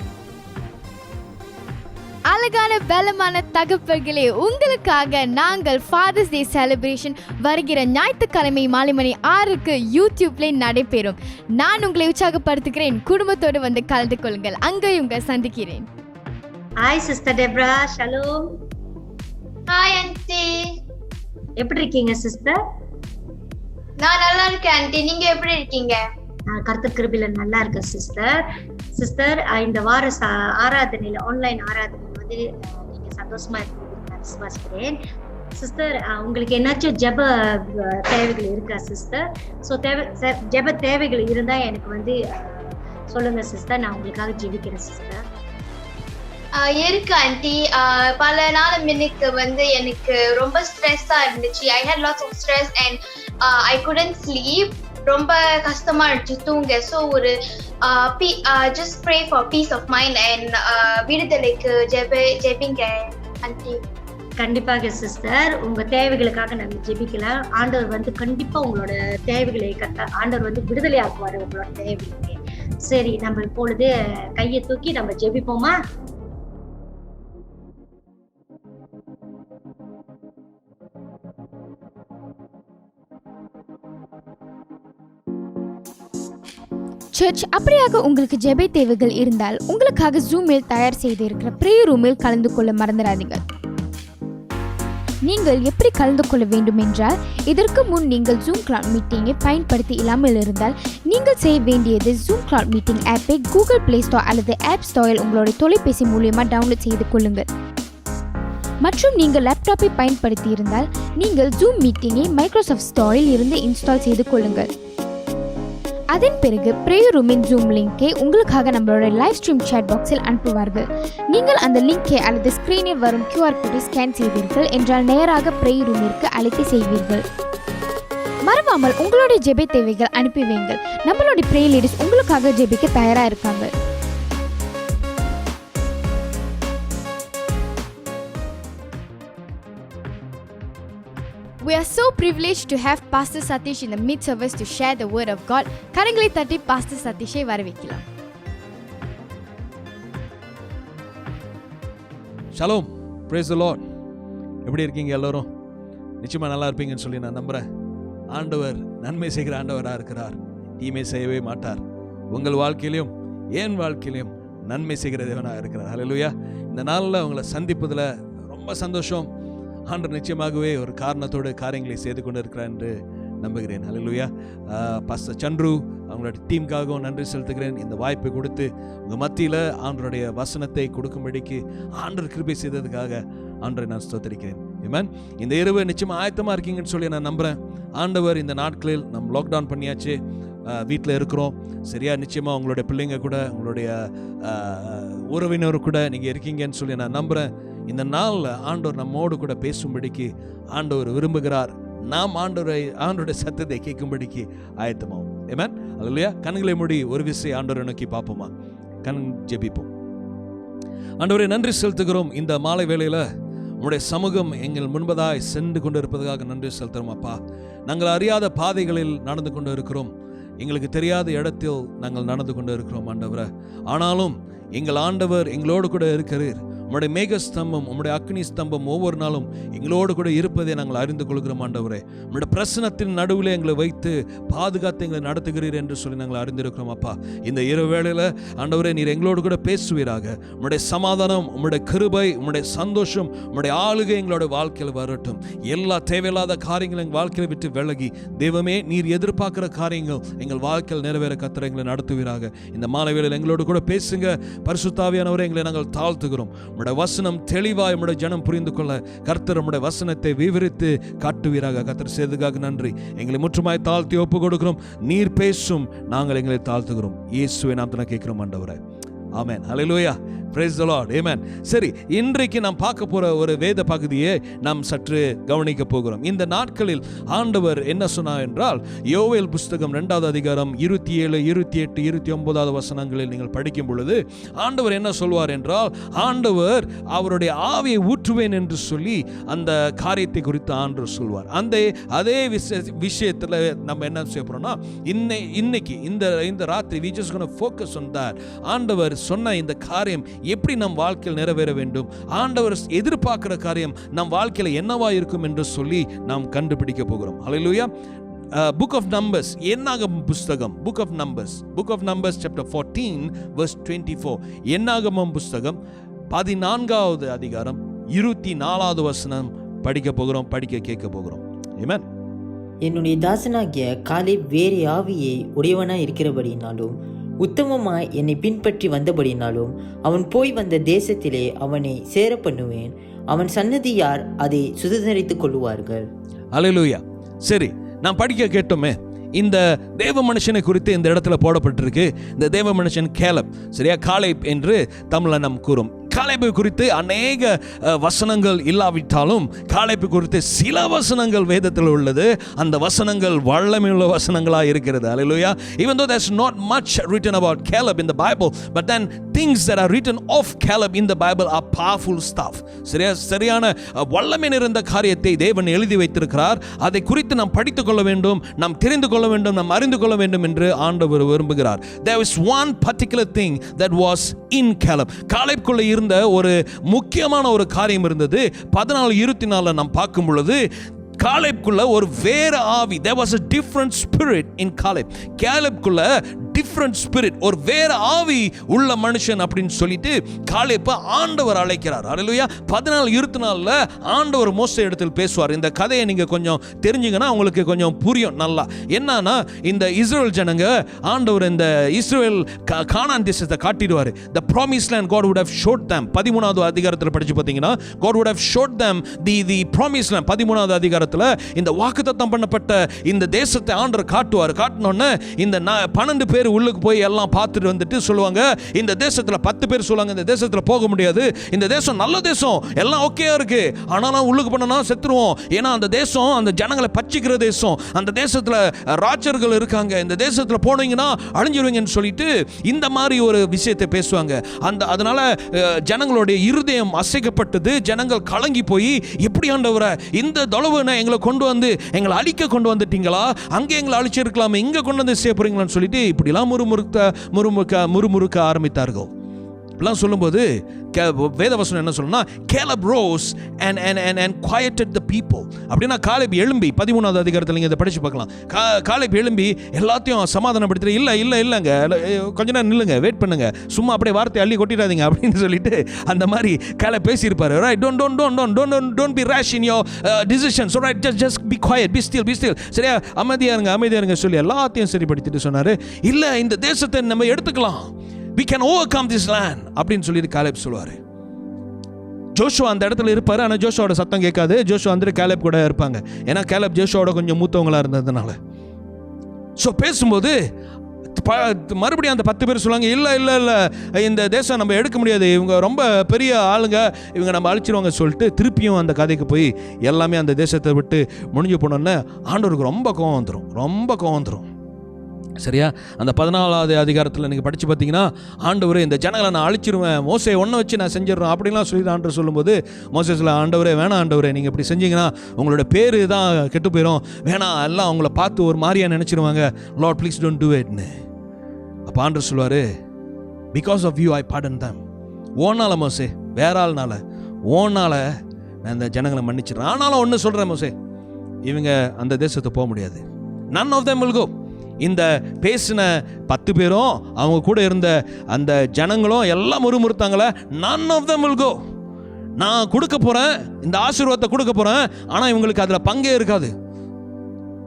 [SPEAKER 1] அழகான பலமான தகப்பர்களே, உங்களுக்காக நாங்கள் fathers day celebration வருகிற ஞாயிற்றுக்கிழமை மாலை மணி 6க்கு யூடியூப்ல நடைபெறும். நான் உங்களை உற்சாகப்படுத்துகிறேன். குடும்பத்தோடு வந்து கலந்து கொள்ளுங்கள். அங்கே உங்களை சந்திக்கிறேன்.
[SPEAKER 3] Hi sister Debra. Shalom.
[SPEAKER 4] Hi aunty.
[SPEAKER 3] எப்படி இருக்கீங்க சிஸ்டர்?
[SPEAKER 4] நான் நல்லா இருக்கேன் ஆண்டி. நீங்க எப்படி இருக்கீங்க?
[SPEAKER 3] கர்த்தர் கிருபையில நல்லா இருக்கேன் சிஸ்டர். சிஸ்டர், இந்த வார ஆராதனையில ஆன்லைன் ஆராதனை வந்து நீங்க சந்தோஷமா இருக்கீங்க நான் விசுவாசிக்கிறேன். சிஸ்டர், உங்களுக்கு என்னாச்சும் ஜெப தேவைகள் இருக்கா சிஸ்டர்? ஸோ ஜெப தேவைகள் இருந்தா எனக்கு வந்து சொல்லுங்க சிஸ்டர், நான் உங்களுக்காக ஜெபிக்கிறேன் சிஸ்டர்.
[SPEAKER 4] இருக்கு ஆண்டி. பல நாள் முன்னுக்கு வந்து எனக்கு ரொம்ப ஸ்ட்ரெஸ்ஸா இருந்துச்சு. I had lots of stress and I couldn't sleep. ரொம்ப கஷ்டமா இருந்துச்சு தூங்க. ஸோ ஒரு just pray for peace of mind and விடுதலைக்கு ஜெபிங்க ஆண்டி.
[SPEAKER 3] கண்டிப்பாக சிஸ்டர், உங்க தேவைகளுக்காக நாங்க ஜெபிக்கலாம். ஆண்டவர் வந்து கண்டிப்பா உங்களோட தேவைகளை ஆண்டவர் வந்து விடுதலை ஆக்குவாரு உங்களோட தேவைகளுக்கு. சரி, நம்ம இப்பொழுது கையை தூக்கி நம்ம ஜெபிப்போமா?
[SPEAKER 1] சர்ச், அப்படியாக உங்களுக்கு ஜெப தேவைகள் இருந்தால் உங்களுக்காக ஜூமில் தயார் செய்து இருக்கிற ப்ரேயர் ரூமில் கலந்து கொள்ள மறந்துடாதீங்க. நீங்கள் எப்படி கலந்து கொள்ள வேண்டும் என்றால், இதற்கு முன் நீங்கள் ஜூம் கிளவுட் மீட்டிங்கை பயன்படுத்தி இல்லாமல் இருந்தால் நீங்கள் செய்ய வேண்டியது ஜூம் கிளவுட் மீட்டிங் ஆப்பை கூகுள் பிளே ஸ்டோர் அல்லது ஆப் ஸ்டோரில் உங்களுடைய தொலைபேசி மூலமாக டவுன்லோட் செய்து கொள்ளுங்கள். மற்றும் நீங்கள் லேப்டாப்பை பயன்படுத்தி இருந்தால் நீங்கள் ஜூம் மீட்டிங்கை மைக்ரோசாஃப்ட் ஸ்டோரில் இருந்து இன்ஸ்டால் செய்து கொள்ளுங்கள். அதன் பிறகு ப்ரேயர் ரூமின் ஜூம் லிங்கை உங்களுக்காக நம்மளோட லைவ் ஸ்ட்ரீம் சேட் பாக்ஸில் அனுப்புவார்கள். நீங்கள் அந்த லிங்கை அல்லது ஸ்க்ரீனில் வரும் QR கோடை ஸ்கேன் செய்வீர்கள் என்றால் நேராக ப்ரேயர் ரூமிற்கு அழைத்து செய்வீர்கள். மறவாமல் உங்களுடைய ஜெப தேவைகள் அனுப்பி வைங்கள். நம்மளுடைய ப்ரேயர் லீடர்ஸ் உங்களுக்காக ஜெபிக்க தயாராக இருக்காங்க. We are so privileged to have Pastor Satish in the midst of us to share the word of God. கரங்களை தட்டி Pastor Satishை வரவேற்கலாம்.
[SPEAKER 2] ஷலோம். praise the Lord. எப்படி இருக்கீங்க எல்லாரும்? நிச்சயமா நல்லா இருப்பீங்கன்னு சொல்லி நான் நம்புறேன். ஆண்டவர் நன்மை செய்கிற ஆண்டவராக இருக்கிறார். தீமை செய்யவே மாட்டார். உங்கள் வாழ்க்கையிலும் என் வாழ்க்கையிலும் நன்மை செய்கிற தேவனாக இருக்கிறார். ஹல்லேலூயா. இந்த நாளில் உங்களை சந்திப்பதில் ரொம்ப சந்தோஷம். ஆண்டவர் நிச்சயமாகவே ஒரு காரணத்தோடு காரியங்களை செய்து கொண்டு இருக்கிறார் என்று நம்புகிறேன். ஹல்லேலூயா. பாஸ்டர் சந்துரு அவங்களோட டீமுக்காகவும் நன்றி செலுத்துகிறேன். இந்த வாய்ப்பை கொடுத்து உங்கள் மத்தியில் ஆண்டவருடைய வசனத்தை கொடுக்கும்படிக்கு ஆண்டவர் கிருபை செய்ததுக்காக ஆண்டவரை நான் ஸ்தோத்திரிக்கிறேன். ஆமென். இந்த இரவு நிச்சயமாக ஆயத்தமாக இருக்கீங்கன்னு சொல்லி நான் நம்புகிறேன். ஆண்டவர் இந்த நாட்களில் நம்ம லாக்டவுன் பண்ணியாச்சு, வீட்டில் இருக்கிறோம். சரியா, நிச்சயமாக உங்களுடைய பிள்ளைங்க கூட உங்களுடைய உறவினர் கூட நீங்கள் இருக்கீங்கன்னு சொல்லி நான் நம்புகிறேன். இந்த நாளில் ஆண்டவர் நம்மோடு கூட பேசும்படிக்கு ஆண்டவர் விரும்புகிறார். நாம் ஆண்டவருடைய சத்தத்தை கேட்கும்படிக்கு ஆயத்தமாகும். ஆமென். அல்லேலூயா. கண்களை மூடி ஒரு விசை ஆண்டவரை நோக்கி பார்ப்போமா? கண் ஜெபிப்போம். ஆண்டவரை நன்றி செலுத்துகிறோம். இந்த மாலை வேளையில் உங்களுடைய சமூகம் எங்கள் முன்பதாய் சென்று கொண்டு இருப்பதற்காக நன்றி செலுத்துகிறோம் அப்பா. நாங்கள் அறியாத பாதைகளில் நடந்து கொண்டு இருக்கிறோம், எங்களுக்கு தெரியாத இடத்தில் நாங்கள் நடந்து கொண்டு இருக்கிறோம் ஆண்டவரை. ஆனாலும் எங்கள் ஆண்டவர் எங்களோடு கூட இருக்கிறீர். உம்முடைய மேக ஸ்தம்பம், உம்முடைய அக்னி ஸ்தம்பம் ஒவ்வொரு நாளும் எங்களோடு கூட இருப்பதை நாங்கள் அறிந்து கொள்கிறோம் ஆண்டவரே. உம்முடைய பிரசனத்தின் நடுவில் எங்களை வைத்து பாதுகாத்து எங்களை நடத்துகிறீர் என்று சொல்லி நாங்கள் அறிந்திருக்கிறோம் அப்பா. இந்த இரவு வேளையில் ஆண்டவரே நீர் எங்களோடு கூட பேசுவீராக. உம்முடைய சமாதானம், உம்முடைய கிருபை, உம்முடைய சந்தோஷம், உம்முடைய ஆளுகை எங்களோட வாழ்க்கையில் வரட்டும். எல்லா தேவையில்லாத காரியங்களும் எங்கள் வாழ்க்கையை விட்டு விலகி தெய்வமே நீர் எதிர்பார்க்கிற காரியங்கள் எங்கள் வாழ்க்கையில் நிறைவேற கர்த்தர் எங்களை நடத்துவீராக. இந்த மாலை வேளையில் எங்களோடு கூட பேசுங்க பரிசுத்தாவியானவரே. எங்களை நாங்கள் தாழ்த்துகிறோம். உம்முடைய வசனம் தெளிவாய் உம்முடைய ஜனம் புரிந்து கொள்ள கர்த்தர் உம்முடைய வசனத்தை விவரித்து காட்டுவீராக. கர்த்தர் செய்ததுக்காக நன்றி. எங்களை முற்றுமாய் தாழ்த்தி ஒப்பு கொடுக்கிறோம். நீர் பேசும், நாங்கள் எங்களை தாழ்த்துகிறோம். இயேசுவை நாமத்தில் கேட்கிறோம் ஆண்டவரே. ஆமென். ஹல்லேலூயா. Praise the Lord. Amen. சரி, இன்றைக்கு நாம் பார்க்க போற ஒரு வேத பகுதியை நாம் சற்று கவனிக்க போகிறோம். இந்த நாட்களில் ஆண்டவர் என்ன சொன்னார் என்றால், யோவேல் புஸ்தகம் 2வது அதிகாரம் 27, 28, 29 வசனங்களில் நீங்கள் படிக்கும் பொழுது ஆண்டவர் என்ன சொல்வார் என்றால், ஆண்டவர் அவருடைய ஆவியை ஊற்றுவேன் என்று சொல்லி அந்த காரியத்தை குறித்து ஆண்டவர் சொல்வார். அதே விஷயத்தில் நம்ம என்ன செய்ய போறோம்னா, இன்னைக்கு இந்த ராத்திரி we just going to focus on that. ஆண்டவர் சொன்ன இந்த காரியம் எப்படி நம் வாழ்க்கையில் நிறைவேற வேண்டும், ஆண்டவர் எதிர்பார்க்கிற காரியம் நம் வாழ்க்கையில் என்னவா இருக்கும் என்று சொல்லி நாம் கண்டுபிடிக்க போகிறோம். ஹல்லேலூயா. Book of Numbers, என்னாகமம் புஸ்தகம், Book of Numbers chapter 14 verse 24. என்னாகமம் புஸ்தகம் 14வது அதிகாரம் 24வது வசனம் படிக்க போகிறோம், கேட்க போகிறோம். ஆமென்.
[SPEAKER 5] என்னுடைய தாசனாகிய காலேப் வேறு ஆவியை உடையவனாய் இருக்கிறபடினாலும் உத்தமமாய் என்னை பின்பற்றி வந்தபடினாலும் அவன் போய் வந்த தேசத்திலே அவனை சேர பண்ணுவேன். அவன் சன்னதியார் அதை சுதந்தரித்துக் கொள்ளுவார்கள்.
[SPEAKER 2] அல்லேலூயா. சரி, நான் படிக்க கேட்டோமே, இந்த தேவ மனுஷனை குறித்து இந்த இடத்துல போடப்பட்டிருக்கு. இந்த தேவ மனுஷன் கேலப், சரியா, காலேப் என்று தமிழில் நாம் கூறும். காலேபை குறித்து அநேக வசனங்கள் இல்லாவிட்டாலும் காலேபை குறித்து சில வசனங்கள் வேதத்தில் உள்ளது. அந்த வசனங்கள் வல்லமையுள்ள வசனங்களாக இருக்கிறது. Hallelujah. Even though there's not much written about Caleb in the Bible, but then things that are written of Caleb in the Bible are powerful stuff. சரியான வல்லமை நிறைந்த காரியத்தை தேவன் எழுதி வைத்திருக்கிறார். அதை குறித்து நாம் படித்துக் கொள்ள வேண்டும், நாம் தெரிந்து கொள்ள வேண்டும், நாம் அறிந்து கொள்ள வேண்டும் என்று ஆண்டவர் விரும்புகிறார். There is one particular thing that was in Caleb. காலேப்குள்ள இருந்த ஒரு முக்கியமான ஒரு காரியம் இருந்தது. 14:24 நாம் பார்க்கும் பொழுது காலேப்குள்ள ஒரு வேற ஆவி, there was a different spirit in Caleb. காலேப்குள்ள different spirit, ஒரு வேற ஆவி உள்ள மனுஷன் அப்படின்னு சொல்லிட்டு காலேப்பை ஆண்டவர் அழைக்கிறார். ஹல்லேலூயா. 14:24 ஆண்டவர் மோசே இடத்தில் பேசுவார். இந்த கதையை நீங்க கொஞ்சம் தெரிஞ்சுங்கன்னா உங்களுக்கு கொஞ்சம் புரியும் நல்லா. என்னன்னா, இந்த இஸ்ரேல் ஜனங்க ஆண்டவர் இந்த இஸ்ரேல் கானான் தேசத்தை காட்டிடுவார். The promised land God would have showed them. 13வது அதிகாரத்தில் படிச்சு பார்த்தீங்கன்னா God would have showed them the promised land. 13வது அதிகாரத்தில் இந்த வாக்குத்தத்தம் பண்ணப்பட்ட இந்த தேசத்தை ஆண்டவர் காட்டுவார். காட்டினோன்னு இந்த 12 பேர் உள்ளுக்கு போய் எல்லாம் பார்த்துட்டு வந்துட்டு சொல்லுவாங்க, இந்த தேசத்தில் 10 பேர் சொல்லுவாங்க, இந்த தேசத்தில் போக முடியாது, இந்த தேசம் நல்ல தேசம், எல்லாம் ஓகேயா இருக்கு, ஆனாலும் உள்ளுக்கு பண்ணனா செத்துருவோம், ஏன்னா அந்த தேசம் அந்த ஜனங்களை பச்சிக்கிற தேசம், அந்த தேசத்தில் ராஜர்கள் இருக்காங்க, இந்த தேசத்தில் போனீங்கன்னா அழிஞ்சிருவீங்கன்னு சொல்லிட்டு இந்த மாதிரி ஒரு விஷயத்தை பேசுவாங்க. அதனால ஜனங்களுடைய இருதயம் அசைக்கப்பட்டது. ஜனங்கள் கலங்கி போய், எப்படி ஆண்டவரே இந்த தொலைவுனை எங்களை கொண்டு வந்து எங்களை அழிக்க கொண்டு வந்துட்டீங்களா, அங்கே எங்களை அழிச்சிருக்கலாமே, இங்கே கொண்டு வந்து சேர்ப்புறீங்களான்னு சொல்லிட்டு இப்படிலாம் முறுமுறுக்க ஆரம்பித்தார்கள். கேலப்லாம் சொல்லும்போது வேதவசனம் என்ன சொல்லணும்னா Caleb rose and quieted the people. அப்படின்னா காலேப் எழும்பி 13வது அதிகாரத்தில் நீங்கள் இதை படித்து பார்க்கலாம். காலேப் எழும்பி எல்லாத்தையும் சமாதானப்படுத்துகிற இல்லைங்க கொஞ்ச நேரம் நில்லுங்க, வெயிட் பண்ணுங்க, சும்மா அப்படியே வார்த்தை அள்ளி கொட்டிடாதீங்க அப்படின்னு சொல்லிட்டு அந்த மாதிரி காலேப் பேசியிருப்பாரு. Right, don't be rash in your decisions. All right, just be quiet, be still. சரியா, அமைதியா இருங்க சொல்லி எல்லாத்தையும் சரிப்படுத்திட்டு சொன்னாரு, இல்ல இந்த தேசத்தை நம்ம எடுத்துக்கலாம், we can overcome this land அப்படின்னு சொல்லிட்டு காலேப் சொல்லுவாரு. ஜோஷுவா அந்த இடத்துல இருப்பாரு, ஆனால் ஜோஷுவோட சத்தம் கேட்காது. ஜோஷுவா வந்து காலேப் கூட இருப்பாங்க, ஏன்னா காலேப் ஜோஷுவோட கொஞ்சம் மூத்தவங்களா இருந்ததுனால. ஸோ பேசும்போது மறுபடியும் அந்த 10 பேர் சொல்லுவாங்க, இல்லை இந்த தேசம் நம்ம எடுக்க முடியாது, இவங்க ரொம்ப பெரிய ஆளுங்க, இவங்க நம்ம அழிச்சிருவாங்க சொல்லிட்டு திருப்பியும் அந்த கதைக்கு போய் எல்லாமே அந்த தேசத்தை விட்டு முடிஞ்சு போனோன்னே ஆண்டவருக்கு ரொம்ப கோவம் வந்துடும். சரியா, அந்த 14வது அதிகாரத்தில் நீங்கள் படித்து பார்த்தீங்கன்னா, ஆண்டவர் இந்த ஜனங்களை நான் அழிச்சிருவேன், மோசே ஒன்றை வச்சு நான் செஞ்சிடறேன் அப்படின்லாம் சொல்லி ஆண்டவர் சொல்லும்போது, மோசே சொல்ல, ஆண்டவரே வேணாம் ஆண்டவரே, நீங்கள் இப்படி செஞ்சீங்கன்னா உங்களோட பேர் தான் கெட்டு போயிடும், வேணாம், எல்லாம் அவங்கள பார்த்து ஒரு மாதிரியா நினச்சிருவாங்க, லார்ட் ப்ளீஸ் டோன்ட் டூ இட்னு. அப்போ ஆண்டவர் சொல்லுவார், because of you I pardon them. ஓனால மோசே, வேற ஆள்னால, ஓனால நான் இந்த ஜனங்களை மன்னிச்சிடறேன். ஆனாலும் ஒன்று சொல்கிறேன் மோசே, இவங்க அந்த தேசத்தை போக முடியாது. none of them will go. இந்த பேசின 10 பேரும் அவங்க கூட இருந்த அந்த ஜனங்களும் எல்லாம் முறுமுறுத்தாங்களே, none of them will go. நான் கொடுக்க போகிறேன், இந்த ஆசீர்வாதத்தை கொடுக்க போகிறேன், ஆனால் இவங்களுக்கு அதில் பங்கே இருக்காது.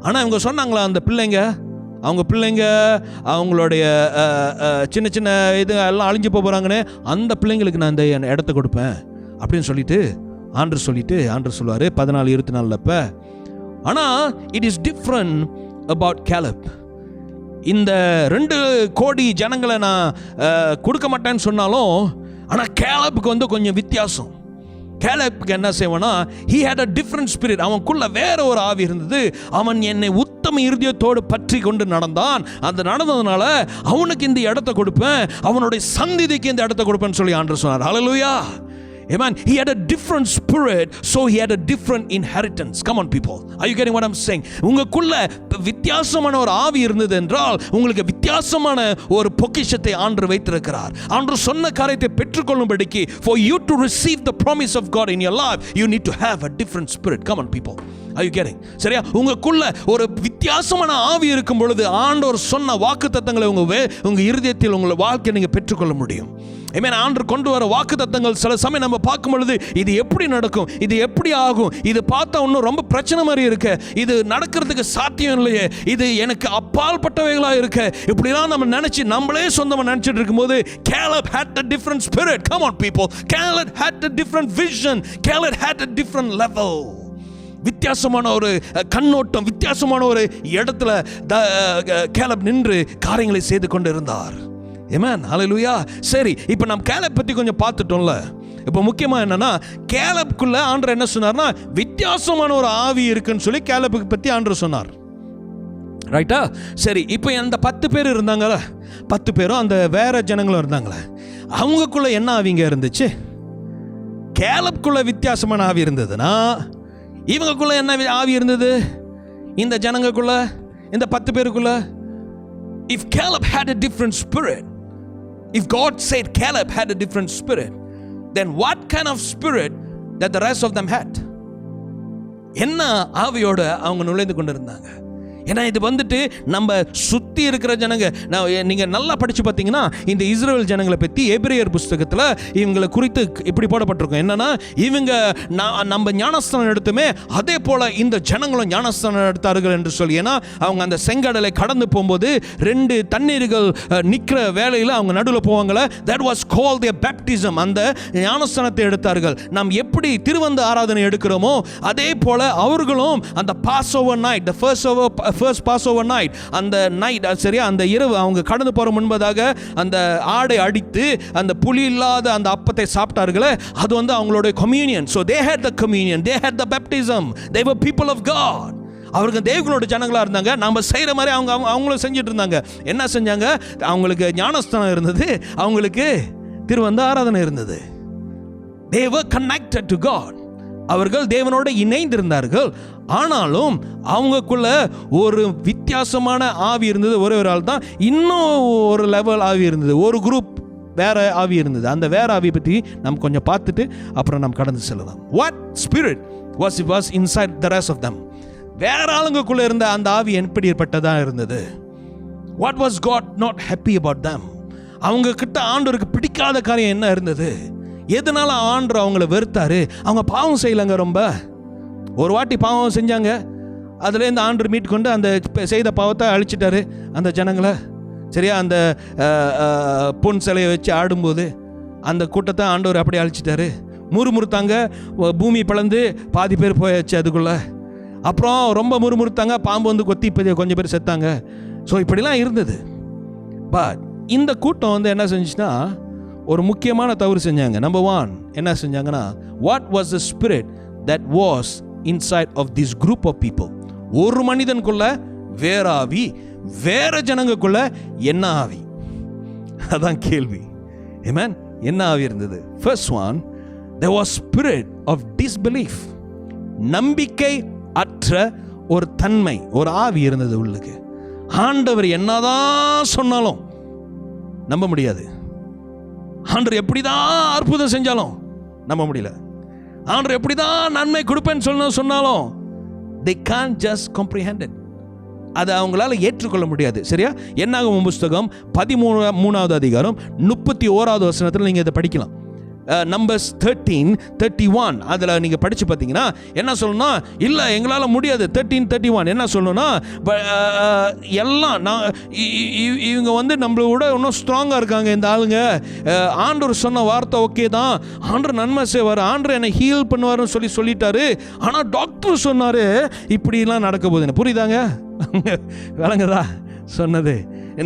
[SPEAKER 2] ஆனால் இவங்க சொன்னாங்களா, அந்த பிள்ளைங்க, அவங்களுடைய சின்ன சின்ன இது எல்லாம் அழிஞ்சு போகிறாங்கன்னு, அந்த பிள்ளைங்களுக்கு நான் இந்த இடத்த கொடுப்பேன் அப்படின்னு சொல்லிட்டு ஆண்டவர் சொல்லுவார் 14:24. அப்போ ஆனால் இட் இஸ் டிஃப்ரெண்ட் அபவுட் கேலப். இந்த 2 கோடி ஜனங்களை நான் கொடுக்க மாட்டேன்னு சொன்னாலும், ஆனால் கேலப்புக்கு வந்து கொஞ்சம் வித்தியாசம். கேலப்புக்கு என்ன செய்வானா, he had a different spirit. அவனுக்குள்ள வேற ஒரு ஆவி இருந்தது. அவன் என்னை உத்தம இருதயத்தோடு பற்றி கொண்டு நடந்தான். அந்த நடந்ததுனால அவனுக்கு இந்த இடத்தை கொடுப்பேன், அவனுடைய சந்ததிக்கு இந்த இடத்தை கொடுப்பேன்னு சொல்லி ஆண்டவர் சொன்னார். ஹல்லேலூயா. Amen. He had a different spirit, so he had a different inheritance. Come on people, are you getting what I'm saying? உங்களுக்குள்ள வித்தியாசமான ஒரு ஆவி இருந்தது என்றால் உங்களுக்கு வித்தியாசமான ஒரு பொக்கிஷத்தை ஆண்டவர் வைத்திருக்கிறார். ஆண்டவர் சொன்ன காரியத்தை பெற்றுக்கொள்ளும்படிக்கு, for you to receive the promise of God in your life, you need to have a different spirit. Come on people, are you getting? சரியா, உங்களுக்குள்ள ஒரு வித்தியாசமான ஆவி இருக்கும் பொழுது ஆண்டவர் சொன்ன வாக்குத்தத்தங்களை உங்க இருதயத்தில் உங்கள் வாழ்க்கையை நீங்க பெற்றுக்கொள்ள முடியும். ஆமென். ஆண்டவர் கொண்டு வர வாக்குத்தத்தங்கள் சில சமயம் நம்ம பார்க்கும் பொழுது, இது எப்படி நடக்கும், இது எப்படி ஆகும், இது பார்த்தா இன்னும் ரொம்ப பிரச்சனை மாதிரி இருக்கு, இது நடக்கிறதுக்கு சாத்தியம் இல்லையே, இது எனக்கு அப்பால்பட்டவைகளா இருக்கு, இப்படிலாம் நம்ம நினைச்சு நம்மளே சொந்தமா நினைச்சிட்டு இருக்கும்போது, Caleb had a different spirit. Come on people, Caleb had a different vision, Caleb had a different level. வித்தியாசமான ஒரு கண்ணோட்டம், வித்தியாசமான ஒரு இடத்துல கேலப் நின்று காரியங்களை செய்து கொண்டு இருந்தார். ஆமென், ஹல்லேலூயா. சரி, இப்போ நம்ம கேலப் பற்றி கொஞ்சம் பார்த்துட்டோம்ல. இப்போ முக்கியமாக என்னன்னா, கேலப்புக்குள்ள ஆண்டவர் என்ன சொன்னார்னா, வித்தியாசமான ஒரு ஆவி இருக்குன்னு சொல்லி கேலப்புக்கு பற்றி ஆண்டவர் சொன்னார். ரைட்டா? சரி, இப்போ அந்த 10 பேர் இருந்தாங்களே, 10 பேரும் அந்த வேற ஜனங்களும் இருந்தாங்களே, அவங்களுக்குள்ள என்ன ஆவிங்க இருந்துச்சு? கேலப்புக்குள்ள வித்தியாசமான ஆவி இருந்ததுன்னா, இவங்களுக்குள்ள என்ன ஆவி இருந்தது? இந்த ஜனங்களுக்குள்ள, இந்த 10 பேருக்குள்ள. If Caleb had a different spirit, if God said Caleb had a different spirit, then what kind of spirit that the rest of them had? என்ன ஆவியோட அவங்க நுழைந்து கொண்டு இருந்தாங்க? ஏன்னா இது வந்துட்டு நம்ம சுற்றி இருக்கிற ஜனங்க, நீங்கள் நல்லா படித்து பார்த்தீங்கன்னா இந்த இஸ்ரேல் ஜனங்களை பற்றி எபிரேயர் புஸ்தகத்தில் இவங்களை குறித்து இப்படி போடப்பட்டிருக்கும். என்னன்னா, இவங்க நம்ம ஞானஸ்தானம் எடுத்துமே அதே போல் இந்த ஜனங்களும் ஞானஸ்தானம் எடுத்தார்கள் என்று சொல்லி. ஏன்னா அவங்க அந்த செங்கடலை கடந்து போகும்போது 2 தண்ணீர்கள் நிற்கிற வேலையில் அவங்க நடுவில் போவாங்களே, that was called their baptism. அந்த ஞானஸ்தானத்தை எடுத்தார்கள். நாம் எப்படி திருவந்த ஆராதனை எடுக்கிறோமோ அதே போல் அவர்களும் அந்த Passover night, the first Passover night, அந்த நைட், சரியா, அந்த இரவு அவங்க கடந்து போற முன்பதாக அந்த ஆடை அடித்து அந்த புளி இல்லாத அந்த அப்பத்தை சாப்பிட்டார்களே, அது வந்து அவங்களுடைய communion. So they had the communion, they had the baptism, they were people of God. அவருக்கு தேவனோட ஜனங்களா இருந்தாங்க. நம்ம செய்யற மாதிரி அவங்களும் செஞ்சுட்டு இருந்தாங்க. என்ன செஞ்சாங்க? அவங்களுக்கு ஞானஸ்தானம் இருந்தது, அவங்களுக்கு திருவந்த ஆராதனை இருந்தது. They were connected to God. அவர்கள் தேவனோடு இணைந்திருந்தார்கள். ஆனாலும் அவங்களுக்குள்ள ஒரு வித்தியாசமான ஆவி இருந்தது. ஒரே ஒரு ஆள் தான், இன்னும் ஒரு லெவல் ஆவி இருந்தது. ஒரு குரூப் வேற ஆவி இருந்தது. அந்த வேற ஆவியை பற்றி நம்ம கொஞ்சம் பார்த்துட்டு அப்புறம் நம்ம கடந்து செல்லலாம். What spirit was inside the rest of them? வேற ஆளுங்களுக்குள்ள இருந்த அந்த ஆவி எப்படிப்பட்டதாக இருந்தது? What was God not happy about them? அவங்க கிட்ட ஆண்டவருக்கு பிடிக்காத காரியம் என்ன இருந்தது? எதனால ஆண்டவர் அவங்கள வெறுத்தாரு? அவங்க பாவம் செய்யலைங்க. ரொம்ப ஒரு வாட்டி பாவம் செஞ்சாங்க, அதுலேருந்து ஆண்டவர் மீட் கொண்டு அந்த செய்த பாவத்தை அழிச்சிட்டாரு அந்த ஜனங்களை. சரியா? அந்த பொன் சிலையை வச்சு ஆடும்போது அந்த கூட்டத்தை ஆண்டவர் அப்படி அழிச்சிட்டாரு. முறுமுறுத்தாங்க, பூமி பிளந்து பாதி பேர் போயாச்சு அதுக்குள்ள. அப்புறம் ரொம்ப முறுமுறுத்தாங்க, பாம்பு வந்து கொத்தி கொஞ்சம் பேர் செத்தாங்க. ஸோ இப்படிலாம் இருந்தது. பட் இந்த கூட்டம் வந்து என்ன செஞ்சுச்சுன்னா ஒரு முக்கியமான தவறு செஞ்சாங்க. நம்பர் 1 என்ன செஞ்சாங்கன்னா, what was the spirit that was inside of this group of people? ஒரு மனிதனுக்குள்ள வேற ஆவி, வேற ஜனங்களுக்குள்ள என்ன ஆவி? அதான் கேள்வி. ஆமென். என்ன ஆவி இருந்தது? First one, there was spirit of disbelief. நம்பிக்கை அற்ற ஒரு தன்மை, ஒரு ஆவி இருந்தது உள்ளுக்கு. ஆண்டவர் என்னதான் சொன்னாலும் நம்ப முடியாது. ஆண்டவர் எப்படிதான் அற்புதம் செஞ்சாலும் நம்ப முடியல. ஆண்டவர் எப்படிதான் நன்மை கொடுப்பேன்னு சொன்னாலும் they can't just comprehend it. அதை அவங்களால ஏற்றுக்கொள்ள முடியாது. சரியா? என்னாகும் புஸ்தகம் 13வது அதிகாரம் 31வது வசனத்தில் நீங்கள் இதை படிக்கலாம். நம்பர்ஸ் 13:31 அதில் நீங்கள் படித்து பார்த்தீங்கன்னா என்ன சொல்லணும்? இல்லை எங்களால் முடியாது. 13:31 என்ன சொல்லணும்னா, எல்லாம் இவங்க வந்து நம்மளோட இன்னும் ஸ்ட்ராங்காக இருக்காங்க இந்த ஆளுங்க. ஆண்டவர் சொன்ன வார்த்தை ஓகே தான், ஆண்டவர் நன்மை செய்வார், ஆண்டவர் என்னை ஹீல் பண்ணுவார்னு சொல்லிட்டாரு. ஆனால் டாக்டர் சொன்னார் இப்படிலாம் நடக்க போகுதுன்னு. புரியுதாங்க? விளங்குதா சொன்னது?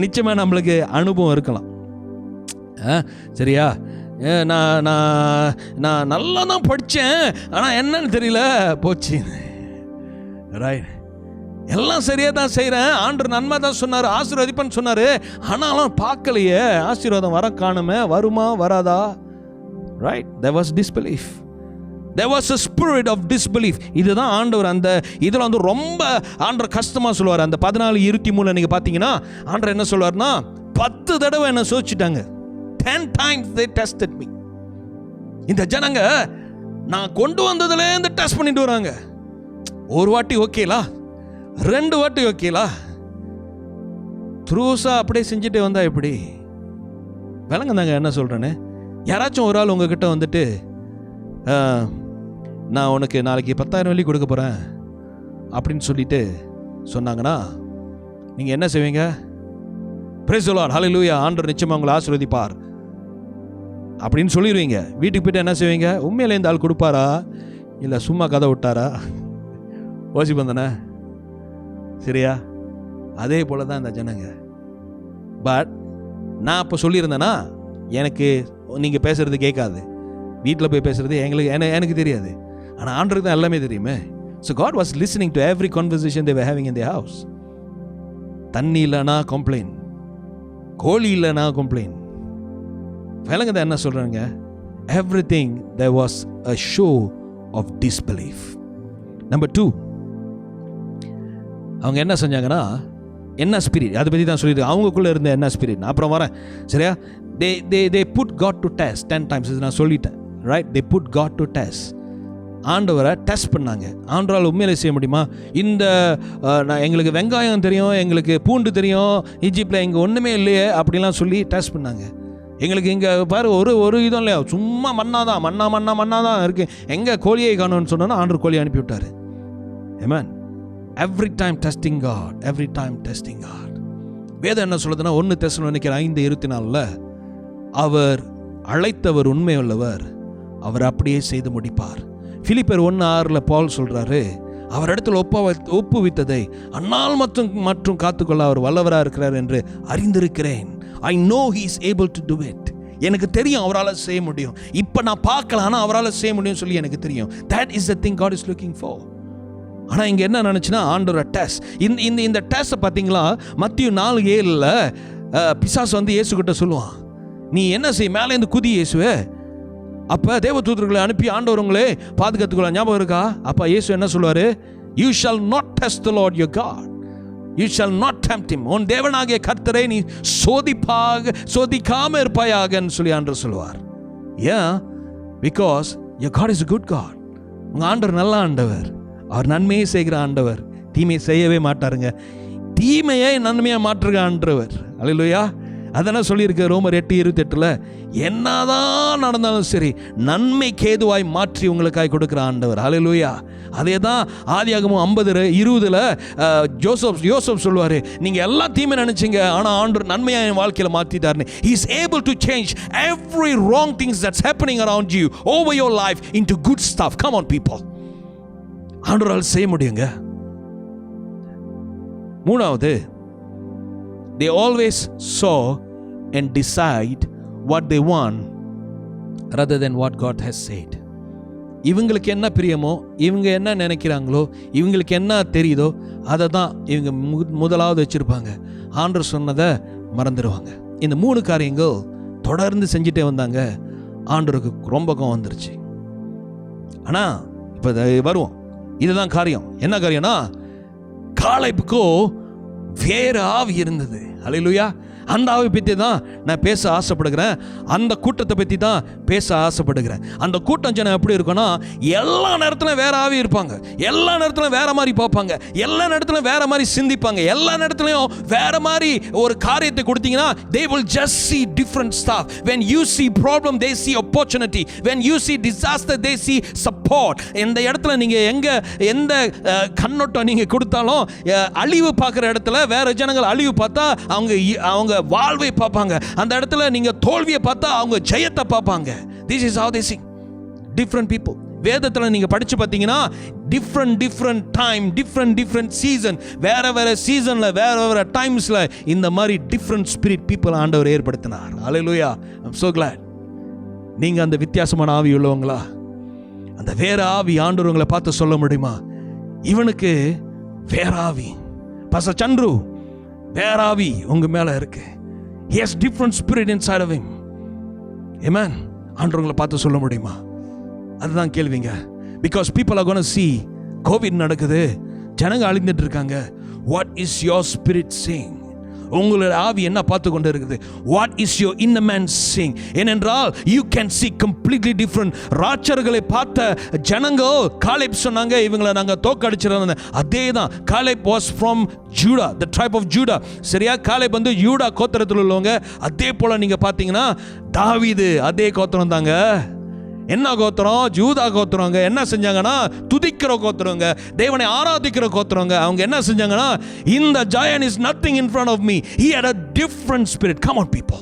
[SPEAKER 2] நிச்சயமாக நம்மளுக்கு அனுபவம் இருக்கலாம். சரியா? நான் நல்லா தான் படித்தேன், ஆனால் என்னன்னு தெரியல போச்சு. ரைட், எல்லாம் சரியாக தான் செய்கிறேன், ஆண்டவர் நன்மை தான் சொன்னார், ஆசீர்வதிப்பேன்னு சொன்னார், ஆனாலும் பார்க்கலையே, ஆசீர்வாதம் வர காணுமே, வருமா வராதா? Right, there was disbelief. There was a spirit of disbelief. இதுதான் ஆண்டவர் அந்த இதில் வந்து ரொம்ப ஆண்டவர் கஷ்டமாக சொல்லுவார். அந்த 14:23 நீங்கள் பார்த்தீங்கன்னா ஆண்டவர் என்ன சொல்லுவார்னா, 10 தடவை என்ன சோதிச்சிட்டாங்க. 10 times they tested me. இந்த ஜனங்க நான் கொண்டு வந்ததுலேருந்து டெஸ்ட் பண்ணிட்டு வராங்க. ஒரு வாட்டி ஓகேலா, 2 வாட்டி ஓகேலா, த்ரூஸா அப்படியே செஞ்சுட்டு வந்தா எப்படி? விளங்குதாங்க என்ன சொல்கிறேன்னு? யாராச்சும் ஒரு ஆள் உங்ககிட்ட வந்துட்டு நான் உனக்கு நாளைக்கு 10,000 வெள்ளி கொடுக்க போகிறேன் அப்படின்னு சொல்லிட்டு சொன்னாங்கன்னா நீங்கள் என்ன செய்வீங்க? Praise the Lord, hallelujah, ஆண்டவர் நிச்சயமாக உங்களை ஆசீர்வதிப்பார் அப்படின்னு சொல்லிடுவீங்க. வீட்டுக்கு போய்ட்டு என்ன செய்வீங்க? உண்மையிலே இந்த ஆள் கொடுப்பாரா இல்லை சும்மா கதை விட்டாரா? யோசிப்போம் தானே? சரியா? அதே போல தான் இந்த ஜனங்க. பட் நான் இப்போ சொல்லியிருந்தேன்னா எனக்கு நீங்கள் பேசுகிறது கேட்காது, வீட்டில் போய் பேசுகிறது எனக்கு தெரியாது, ஆனால் ஆண்டருக்கு தான் எல்லாமே தெரியுமே. So God was listening to every conversation they were having in their house. தண்ணி இல்லைனா கம்ப்ளைண்ட், கோழி இல்லைனா கம்ப்ளைண்ட். விளங்குதா என்ன சொல்கிறாங்க? Everything there was a show of disbelief. Number 2, அவங்க என்ன செஞ்சாங்கன்னா, என்ன ஸ்பிரிட் அதை பற்றி தான் சொல்லிட்டு அவங்களுக்குள்ளே இருந்த என்ன ஸ்பிரிட் அப்புறம் வரேன். சரியா? they put God to test 10 times. இது நான் சொல்லிட்டேன். Right, they put God to test. ஆண்டவரை டெஸ்ட் பண்ணாங்க. ஆண்டவரால் உண்மையிலே செய்ய முடியுமா? இந்த எங்களுக்கு வெங்காயம் தெரியும், எங்களுக்கு பூண்டு தெரியும், ஈஜிப்டில் இங்கே ஒன்றுமே இல்லையே அப்படிலாம் சொல்லி டெஸ்ட் பண்ணாங்க. எங்களுக்கு இங்கே பாரு ஒரு இதுவும் இல்லையா, சும்மா மண்ணா தான் இருக்குது, எங்கே கோழியை காணும்னு சொன்னோன்னா ஆண்டவர் கோழியை அனுப்பி விட்டார். ஆமென். Every time testing God. வேதம் என்ன சொல்லுதுன்னா 1 தெசலோனிக்கர் 5:24 அவர் அழைத்தவர் உண்மையுள்ளவர், அவர் அப்படியே செய்து முடிப்பார். பிலிப்பியர் 1:6 பவுல் சொல்றாரு, அவர் இடத்துல ஒப்புவித்ததை அந்நாள் மற்றும் காத்துக்கொள்ள அவர் வல்லவராக இருக்கிறார் என்று அறிந்திருக்கிறேன். I know he is able to do it. எனக்கு தெரியும் அவரால் செய்ய முடியும். இப்போ நான் பார்க்கலாம், ஆனால் அவரால் செய்ய முடியும் சொல்லி எனக்கு தெரியும். That is the thing God is looking for. ஆனால் இங்கே என்ன நினச்சுன்னா ஆண்டவரோட டெஸ்ட். இந்த டெஸ்ட்டை பார்த்தீங்களா, மத்திய 4:7 பிசாசு வந்து இயேசுகிட்ட சொல்லுவான், நீ என்ன செய், மேலே இருந்து குதி இயேசுவே. அப்போ தேவதூதர்களை அனுப்பி ஆண்டவர் உங்களே பாதுகாத்துக்கொள்ள. ஞாபகம் இருக்கா? அப்போ இயேசு என்ன சொல்லுவார்? You shall not test the Lord your God. You shall not tempt him. உன் தேவனாகிய கர்த்தரை நீ சோதிக்காம இருப்பாயாகன்னு சொல்லி ஆண்டவர் சொல்லுவார். ஏன்? Because your God is a good God. உங்க ஆண்டவர் நல்ல ஆண்டவர். அவர் நன்மையை செய்கிற ஆண்டவர், தீமையை செய்யவே மாட்டாருங்க. தீமையை நன்மையாக மாற்றுகிற ஆண்டவர். அல்லேலூயா. அதெல்லாம் சொல்லியிருக்கு ரோமர் 8:28. என்னதான் நடந்தாலும் சரி நன்மைக்கு ஏதுவாய் மாற்றி உங்களுக்காய் கொடுக்குற ஆண்டவர். அல்லேலூயா. அதே தான் ஆதியாகமம் 50:20 யோசப் சொல்லுவார், நீங்கள் எல்லாம் தீமை நினைச்சிங்க, ஆனால் ஆண்டவர் நன்மையாக என் வாழ்க்கையில் மாற்றிட்டாருன்னு. He is able to change every wrong things that's happening around you over your life into good stuff. Come on people. ஆண்டவரால் செய்ய முடியுங்க. மூணாவது, they always saw and decide what they want rather than what God has said. இவங்களுக்கு என்ன பிரியமோ, இவங்க என்ன நினைக்கிறாங்களோ, இவங்களுக்கு என்ன தெரியுதோ அதை தான் இவங்க முதலாவது வச்சுருப்பாங்க. ஆண்டவர் சொன்னதை மறந்துடுவாங்க. இந்த 3 காரியங்கள் தொடர்ந்து செஞ்சுட்டே வந்தாங்க. ஆண்டவருக்கு ரொம்ப கோவம் வந்துருச்சு. ஆனால் இப்போ வருவோம், இதுதான் காரியம். என்ன காரியம்னா, காலேபுக்கோ வேறு ஆவி இருந்தது. அல்லேலூயா. அந்த ஆவி பற்றி தான் நான் பேச ஆசைப்படுகிறேன். அந்த கூட்டத்தை பற்றி தான் பேச ஆசைப்படுகிறேன். அந்த கூட்டம் ஜனம் எப்படி இருக்குன்னா, எல்லா நேரத்திலும் வேற ஆவி இருப்பாங்க, எல்லா நேரத்திலும் வேற மாதிரி பார்ப்பாங்க, எல்லா நேரத்திலும் வேற மாதிரி சிந்திப்பாங்க, எல்லா நேரத்திலையும் வேற மாதிரி ஒரு காரியத்தை கொடுத்தீங்கன்னா they will just see different stuff. When you see problem, they see opportunity. When you see disaster, they see support. இந்த இடத்துல நீங்க எந்த கண்ணோட்டம் நீங்க கொடுத்தாலும் அழிவு பார்க்குற இடத்துல வேற ஜனங்கள் அழிவு பார்த்தா அவங்க வாழ்வை பார்ப்பாங்க. அந்த இடத்துல நீங்க தோல்வியை பார்த்தா அவங்க ஜெயத்தை பார்ப்பாங்க. This is how they see different people. வேதத்தில் நீங்க படிச்சு பார்த்தீங்கன்னா different time, different season, வேற சீசன்ல வேற டைம்ஸ்ல இந்த மாதிரி different spirit people ஆண்டவர் ஏற்படுத்தினார். Hallelujah. I'm so glad. நீங்க அந்த வித்தியாசமான ஆவி உள்ளவங்களா? அந்த வேற ஆவி ஆண்டவர் உங்களை பார்த்து சொல்ல முடியுமா, இவனுக்கு வேற ஆவி, பாஸ்டர் சந்துரு வேற ஆவி உங்க மேல இருக்கு. He has different spirit inside of him. Amen. ஆண்டவர் உங்களை பார்த்து சொல்ல முடியுமா? அதுதான் கேள்விங்க. Because people are going to see COVID நடக்குது, ஜனங்க அழிந்துட்டு இருக்காங்க. What is your spirit saying? உங்களுடைய ஆவி என்ன பார்த்து கொண்டு இருக்குது? What is your inner man saying? ஏனென்றால் you can see completely different. ராட்சர்களை பார்த்த ஜனங்க காலேப் சொன்னாங்க, இவங்களை நாங்க தோக்கடிச்சிரோம். அதே தான் Caleb was from Judah, the tribe of Judah. சரியா? காலேப் வந்து யூடா கோத்திரத்தில் உள்ளவங்க. அதே போல நீங்க பார்த்தீங்கன்னா தாவீது அதே கோத்திரம் தாங்க. என்ன கோத்திரம்? ஜூதா கோத்திரங்க. என்ன செஞ்சாங்கன்னா துதிக்கிற கோத்திரங்க, தேவனை ஆராதிக்கிற கோத்திரங்க. அவங்க என்ன செஞ்சாங்கன்னா, இந்த giant is nothing in front of me. He had a different spirit. Come on people.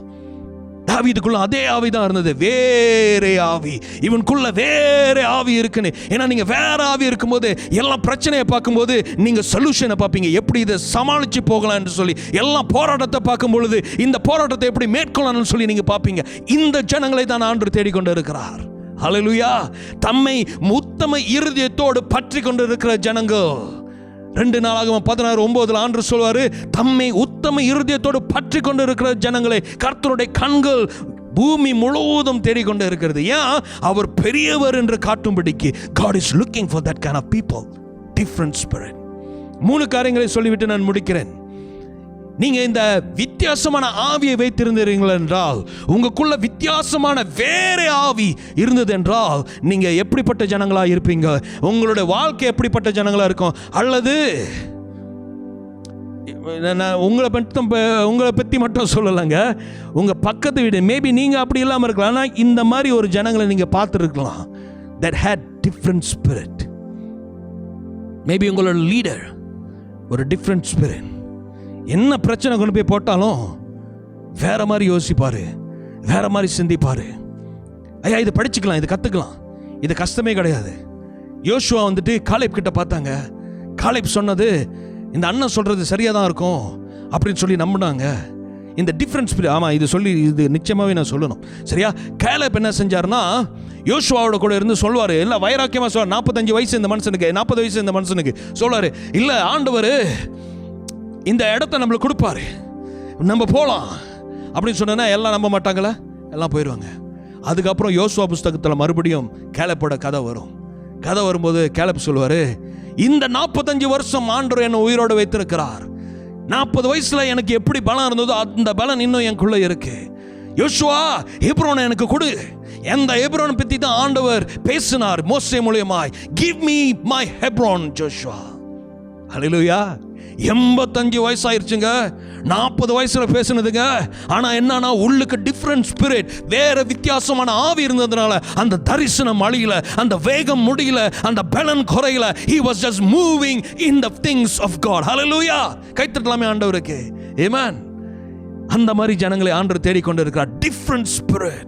[SPEAKER 2] தாவீதுக்குள்ள அதே ஆவி தான் இருந்தது, வேற ஆவி. இவனுக்குள்ள வேற ஆவி இருக்குன்னு. ஏன்னா நீங்க வேற ஆவி இருக்கும்போது எல்லா பிரச்சனையை பார்க்கும்போது நீங்க சொல்யூஷனை பார்ப்பீங்க, எப்படி இதை சமாளிச்சு போகலாம் என்று சொல்லி. எல்லா போராட்டத்தை பார்க்கும் பொழுது இந்த போராட்டத்தை எப்படி மேற்கொள்ளணும்னு சொல்லி நீங்க பார்ப்பீங்க. இந்த ஜனங்களை தான் ஆண்டவர் தேடிக்கொண்டு இருக்கிறார். ஹல்லேலூயா. தம்மை உத்தம இருதயத்தோடு பற்றி கொண்டு இருக்கிற ஜனங்கள். 2 நாளாகமம் 16:9 ஆண்டவர் சொல்வாரு, தம்மை உத்தம இருதயத்தோடு பற்றி கொண்டு இருக்கிற ஜனங்களை கர்த்தருடைய கண்கள் பூமி முழுவதும் தேடிக்கொண்டு இருக்கிறது. ஏன்? அவர் பெரியவர் என்று காட்டும்படிக்கு. God is looking for that kind of people. Different spirit. 3 காரியங்களை சொல்லிவிட்டு நான் முடிக்கிறேன். நீங்க இந்த வித்தியாசமான ஆவியை வைத்திருந்தீர்கள் என்றால், உங்களுக்குள்ள வித்தியாசமான வேற ஆவி இருந்தது என்றால், நீங்க எப்படிப்பட்ட ஜனங்களா இருப்பீங்க? உங்களுடைய வாழ்க்கை எப்படிப்பட்ட ஜனங்களா இருக்கும்? அல்லது உங்களை பற்றி மட்டும் சொல்லலைங்க, உங்க பக்கத்து வீடு மேபி நீங்க அப்படி இல்லாமல் இருக்கலாம், ஆனால் இந்த மாதிரி ஒரு ஜனங்களை நீங்க பார்த்துருக்கலாம். that had different spirit. Maybe உங்களோட லீடர் ஒரு different spirit. என்ன பிரச்சனை கொண்டு போய் போட்டாலும் வேற மாதிரி யோசிப்பாரு, வேற மாதிரி சிந்திப்பாரு. ஐயா இதை படிச்சுக்கலாம், இது கத்துக்கலாம், இது கஷ்டமே கிடையாது. யோசுவா வந்துட்டு காலேப் கிட்ட பார்த்தாங்க. காலேப் சொன்னது இந்த அண்ணன் சொல்றது சரியா தான் இருக்கும் அப்படின்னு சொல்லி நம்பினாங்க. இந்த டிஃபரன்ஸ், ஆமா இது சொல்லி இது நிச்சயமாவே நான் சொல்லணும். சரியா? காலேப் என்ன செஞ்சாருன்னா, யோசுவாவோட கூட இருந்து சொல்வாரு, இல்லை வைராக்கியமா சொல்வார். 45 வயசு இந்த மனுஷனுக்கு, 40 வயசு இந்த மனுஷனுக்கு சொல்வாரு, இல்லை ஆண்டவர் இந்த இடத்த நம்மளுக்கு கொடுப்பாரு, நம்ம போகலாம் அப்படின்னு சொன்னா எல்லாம் நம்ப மாட்டாங்களா? எல்லாம் போயிடுவாங்க. அதுக்கப்புறம் யோசுவா புஸ்தகத்தில் மறுபடியும் காலேப்போட கதை வரும். கதை வரும்போது காலேப் சொல்லுவார், இந்த 45 வருஷம் ஆண்டவர் என்னை உயிரோடு வைத்திருக்கிறார். 40 வயசுல எனக்கு எப்படி பலம் இருந்ததோ அந்த பலம் இன்னும் எனக்குள்ள இருக்கு. யோசுவா ஹெப்ரோனை எனக்கு கொடு. அந்த ஹெப்ரோனை பத்தி தான் ஆண்டவர் பேசினார் மோசே மூலமாய். Give me my Hebron Joshua. ஹல்லேலூயா. 85 வயசாயிருச்சுங்க, 40 வயசுல பேசுனதுங்க. ஆனா என்னன்னா உள்ளுக்கு டிஃபரண்ட் ஸ்பிரிட், வேற வித்தியாசமான ஆவி இருந்ததுனால அந்த தரிசனம் அழியல, அந்த வேகம் முடியல, அந்த பலன் குறையல. he was just moving in the things of God. hallelujah. கைத்தட்டலாமே ஆண்டவருக்கு. amen. அந்த மாதிரி ஜனங்களை ஆண்டவர் தேடிக்கொண்டு இருக்கிறார். Different spirit.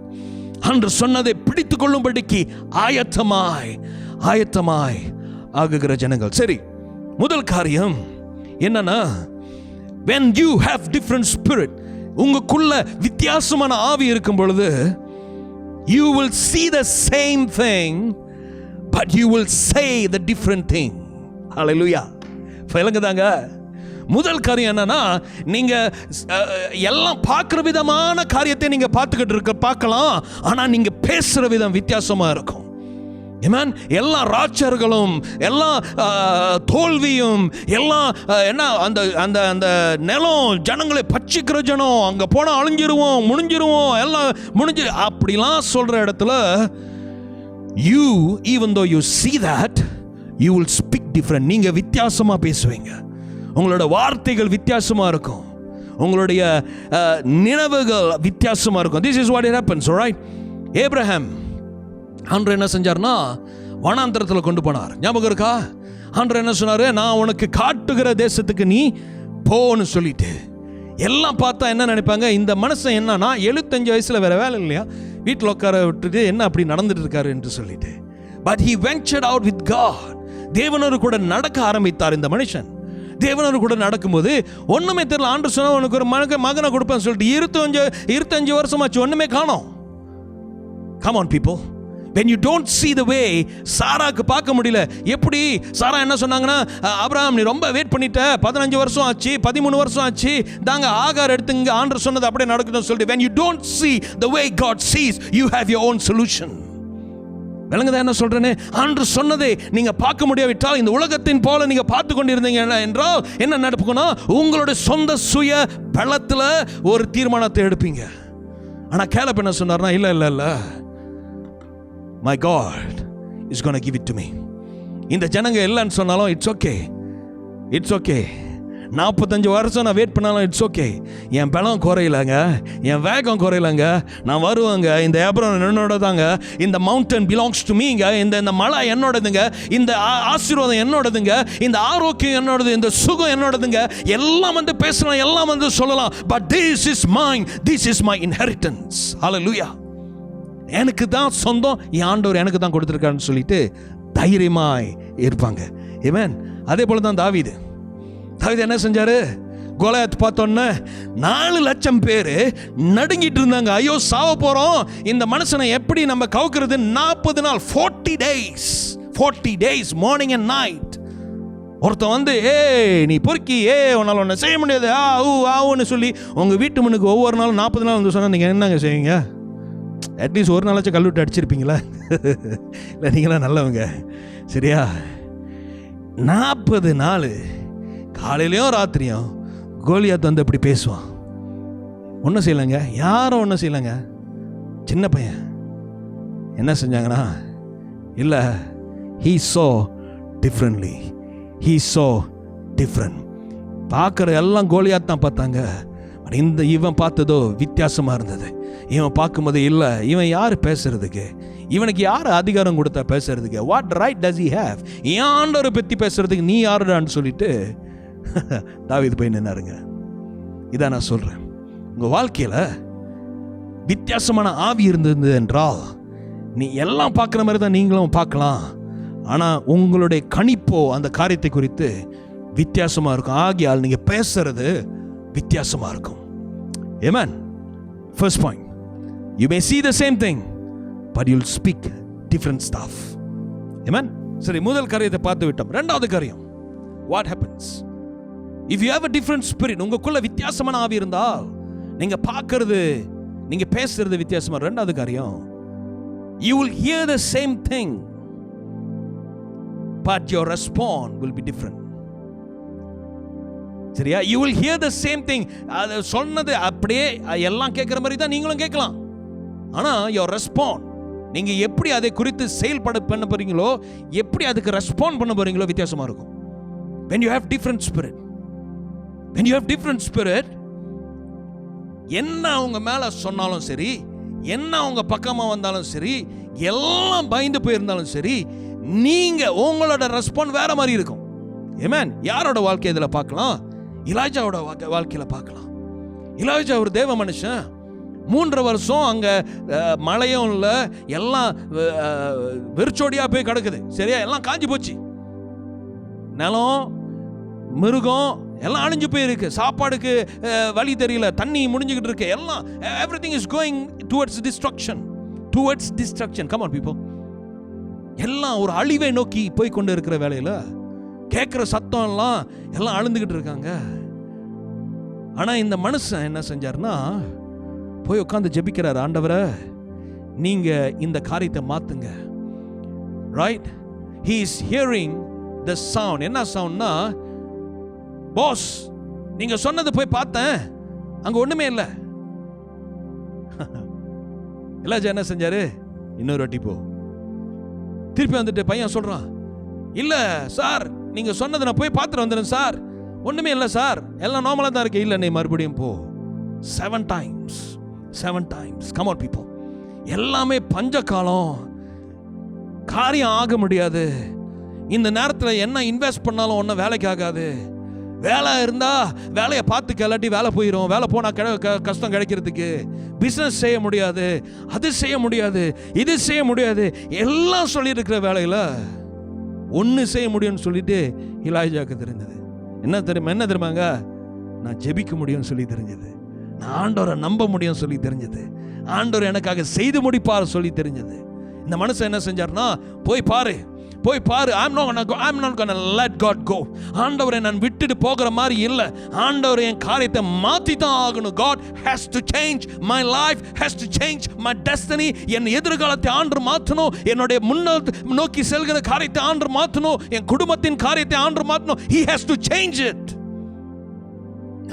[SPEAKER 2] ஆண்டவர் சொன்னதை பிடித்துக் கொள்ளும்படிக்கு ஆயத்தமாய் ஆகுகிற ஜனங்கள். சரி, முதல் காரியம் என்னன்னா, when you have different spirit, உங்களுக்குள்ள வித்தியாசமான ஆவி இருக்கும் பொழுது, you will see the same thing but you will say the different thing. hallelujah. ஃபைலங்கதாங்க. முதல் காரியம் என்னன்னா, நீங்க எல்லாம் பார்க்குற விதமான காரியத்தை நீங்க பார்க்கலாம், ஆனா நீங்க பேசுற விதம் வித்தியாசமா இருக்கும். ஆமென். எல்லா ராட்சர்களும், எல்லா தோல்வியும், எல்லாம் என்ன அந்த அந்த அந்த நிலம் ஜனங்களை பச்சிக்கிற ஜனம், அங்கே போனால் அழிஞ்சிருவோம், முடிஞ்சிருவோம், எல்லாம் அப்படிலாம் சொல்கிற இடத்துல you, even though you see that, you will speak different. நீங்கள் வித்தியாசமாக பேசுவீங்க, உங்களோட வார்த்தைகள் வித்தியாசமாக இருக்கும், உங்களுடைய நினைவுகள் வித்தியாசமாக இருக்கும். This is what it happens, alright? Abraham ஆண்டவர் என்ன செஞ்சார்னா, வனாந்தரத்தில் கொண்டு போனார். ஞாபகம் இருக்கா? ஆண்டவர் என்ன சொன்னார்? நான் உனக்கு காட்டுகிற தேசத்துக்கு நீ போன்னு சொல்லிட்டு. எல்லாம் பார்த்தா என்ன நினைப்பாங்க, இந்த மனுஷன் என்னன்னா 75 வயசுல வேற வேலை இல்லையா, வீட்டில் உட்கார விட்டுட்டு என்ன அப்படி நடந்துட்டு இருக்காரு என்று சொல்லிட்டு. But he ventured out with God. தேவனோடு கூட நடக்க ஆரம்பித்தார் இந்த மனுஷன். தேவனோடு கூட நடக்கும்போது ஒண்ணுமே தெரியல. ஆண்டவர் சொன்னா உனக்கு ஒரு மகனை கொடுப்பேன்னு சொல்லிட்டு 25 வருஷமாச்சு, ஒண்ணுமே காணோம். Come on people. When you don't see the way, சாராக்கு பார்க்க முடியல. எப்படி சாரா என்ன சொன்னாங்கன்னா, ஆபிரகாம் நீ ரொம்ப வெயிட் பண்ணிட்ட, 15 வருஷம் ஆச்சு, 13 வருஷம் ஆச்சு, தாங்க ஆகார் எடுத்துங்க, ஆண்டவர் சொன்னது அப்படியே நடக்குதுன்னு சொல்லிட்டு. When you don't see the way God sees, you have your own solution. விளங்குதா என்ன சொல்றேன்னு? ஆண்டவர் சொன்னதை நீங்க பார்க்க முடியாவிட்டால், இந்த உலகத்தின் போல நீங்க பார்த்து கொண்டிருந்தீங்க என்றால் என்ன நடக்கும்னா, உங்களுடைய சொந்த சுய பலத்துல ஒரு தீர்மானத்தை எடுப்பீங்க. ஆனா கேலப் என்ன சொன்னார்னா, இல்ல my God is going to give it to me. இந்த ஜனங்க இல்லைன்னு சொன்னாலும் இட்ஸ் ஓகே. 45 வருஷம் நான் வெயிட் பண்ணாலும் இட்ஸ் ஓகே. என் பலம் குறையலங்க, என் வேகம் குறையலங்க, நான் வருவாங்க. இந்த ஹெப்ரோன் என்னோட தாங்க, இந்த மவுண்டன் பிலாங்ஸ் டு மீங்க, இந்த மலை என்னோடதுங்க, இந்த ஆசீர்வாதம் என்னோடதுங்க, இந்த ஆரோக்கியம் என்னோடது, இந்த சுகம் என்னோடதுங்க. எல்லாம் வந்து பேசலாம், எல்லாம் வந்து சொல்லலாம். But this is mine, this is my inheritance. hallelujah. எனக்கு தான் சொந்தம், என் ஆண்டவர் எனக்கு தான் கொடுத்துருக்காருன்னு சொல்லிட்டு தைரியமாய் இருப்பாங்க. ஆமென். அதே போல தான் தாவீது என்ன செஞ்சாரு? கோலியாத் பார்த்தோன்னே 4 லட்சம் பேர் நடுங்கிட்டு இருந்தாங்க. ஐயோ சாவ போறோம், இந்த மனுஷனை எப்படி நம்ம கவுக்கிறது? 40 நாள் 40 days மார்னிங் அண்ட் நைட். ஒருத்தன் வந்து நீ பொறுக்கி உன்னால் ஒன்று செய்ய முடியாது ஆவுன்னு சொல்லி உங்கள் வீட்டு முன்னுக்கு ஒவ்வொரு நாளும் 40 நாள் வந்து சொன்னால் நீங்கள் என்னங்க செய்வீங்க? அட்லீஸ்ட் ஒரு நாளாச்சும் கல்விட்டு அடிச்சிருப்பீங்களா? இல்லை, நீங்களாம் நல்லவங்க, சரியா? 40 நாள் காலையிலையும் ராத்திரியும் கோலியாத் வந்து அப்படி பேசுவான். ஒன்றும் செய்யலைங்க, யாரும் ஒன்றும் செய்யலைங்க. சின்ன பையன் என்ன செஞ்சாங்கன்னா, இல்லை, he saw differently. பார்க்குற எல்லாம் கோலியாத் தான் பார்த்தாங்க. இவன் பார்த்ததோ வித்தியாசமாக இருந்தது. இவன் பார்க்கும்போது இல்லை, இவன் யார் பேசுறதுக்கு, இவனுக்கு யார் அதிகாரம் கொடுத்தா பேசுறதுக்கு, what right does he have, என் ஆண்டவரை பற்றி பேசுறதுக்கு நீ யாருடான்னு சொல்லிட்டு தாவீது போய் நின்னாருங்க. இதான் நான் சொல்றேன், உங்க வாழ்க்கையில வித்தியாசமான ஆவி இருந்தது என்றால் நீ எல்லாம் பார்க்குற மாதிரி தான் நீங்களும் பார்க்கலாம். ஆனால் உங்களுடைய கணிப்போ அந்த காரியத்தை குறித்து வித்தியாசமாக இருக்கும். ஆகியால் நீங்கள் பேசுறது வித்தியாசமாக இருக்கும். Amen. First point, you may see the same thing but you'll speak different stuff. Amen. சரி, முதல் காரியத்தை பார்த்து விட்டோம். இரண்டாவது காரியம், what happens if you have a different spirit? உங்களுக்குள்ள வித்தியாசமான ஆவி இருந்தால் நீங்க பார்க்கிறது, நீங்க பேசுறது வித்தியாசமா. இரண்டாவது காரியம், you will hear the same thing but your response will be different. சரியா? You will hear the same thing. அது சொன்னது அப்படியே எல்லாம் கேட்குற மாதிரி தான் நீங்களும் கேட்கலாம். ஆனால் யோர் ரெஸ்பாண்ட், நீங்கள் எப்படி அதை குறித்து செயல்பட பண்ண போறீங்களோ, எப்படி அதுக்கு ரெஸ்பாண்ட் பண்ண போறீங்களோ வித்தியாசமாக இருக்கும். when you have different spirit, when you have different spirit, என்ன அவங்க மேலே சொன்னாலும் சரி, என்ன அவங்க பக்கமாக வந்தாலும் சரி, எல்லாம் பயந்து போயிருந்தாலும் சரி, நீங்கள் உங்களோட ரெஸ்பாண்ட் வேற மாதிரி இருக்கும். ஆமென். யாரோட வாழ்க்கை இதில் பார்க்கலாம்? எலியாவோட வாழ்க்கையில் பார்க்கலாம். எலியா ஒரு தேவ மனுஷன். 3 வருஷம் அங்கே மழையும் இல்லை, எல்லாம் வெறிச்சோடியாக போய் கிடக்குது. சரியா? எல்லாம் காஞ்சி போச்சு. நிலம், மிருகம் எல்லாம் அழிஞ்சு போயிருக்கு. சாப்பாடுக்கு வழி தெரியல, தண்ணி முடிஞ்சுக்கிட்டு இருக்கு. எல்லாம் everything is going towards destruction. Come on people. எல்லாம் ஒரு அழிவை நோக்கி போய் கொண்டு இருக்கிற வேலையில் கேட்குற சத்தம் எல்லாம் அழுந்துக்கிட்டு இருக்காங்க. ஆனால் இந்த மனுஷன் என்ன செஞ்சார்னா, போய் உட்காந்து ஜெபிக்கிறார். ஆண்டவரே, நீங்க இந்த காரியத்தை மாத்துங்க. Right? he is hearing the sound. என்ன சவுண்ட்னா, பாஸ் நீங்க சொன்னது போய் பார்த்தேன், அங்க ஒண்ணுமே இல்லை. எலியா என்ன செஞ்சாரு? இன்னொரு வாட்டி போ. திருப்பி வந்துட்டு பையன் சொல்றான், இல்ல சார் நீங்க சொன்னதை நான் போய் பார்த்துட்டு வந்துடுறேன் சார், ஒண்ணுமே இல்லை சார், எல்லாம் நார்மலா தான் இருக்கு. இல்லை, நீ மறுபடியும் போ. 7 times. Come on people. எல்லாமே பஞ்ச காலம், காரியம் ஆக முடியாது. இந்த நேரத்தில் என்ன இன்வெஸ்ட் பண்ணாலும் ஒன்றும் வேலைக்கு ஆகாது. வேலை இருந்தா வேலையை பார்த்து கிளட்டி வேலை போயிடும். வேலை போனால் கஷ்டம் கிடைக்கிறதுக்கு. பிஸ்னஸ் செய்ய முடியாது, அது செய்ய முடியாது, இது செய்ய முடியாது. எல்லாம் சொல்லியிருக்கிற வேலையில் ஒன்று செய்ய முடியும்னு சொல்லிட்டு எலியாவுக்கு தெரிஞ்சது. என்ன தெரியுமாங்க? நான் ஜெபிக்க முடியும்னு சொல்லி தெரிஞ்சது. நான் ஆண்டவரை நம்ப முடியும் சொல்லி தெரிஞ்சது. ஆண்டவர் எனக்காக செய்து முடிப்பார் சொல்லி தெரிஞ்சது. இந்த மனுஷன் என்ன செஞ்சார்னா, போய் பாரு. I'm not gonna let God go. ஆண்டவரை நான் விட்டுட்டு போகிற மாதிரி இல்லை. ஆண்டவர் என் காரியத்தை மாற்றி தான் ஆகணும். God has to change my life, has to change my destiny. என் எதிர்காலத்தை ஆண்டவர் மாற்றணும். என்னுடைய முன்னோக்கி செல்கிற காரியத்தை ஆண்டவர் மாற்றணும். என் குடும்பத்தின் காரியத்தை ஆண்டவர் மாற்றணும். He has to change it.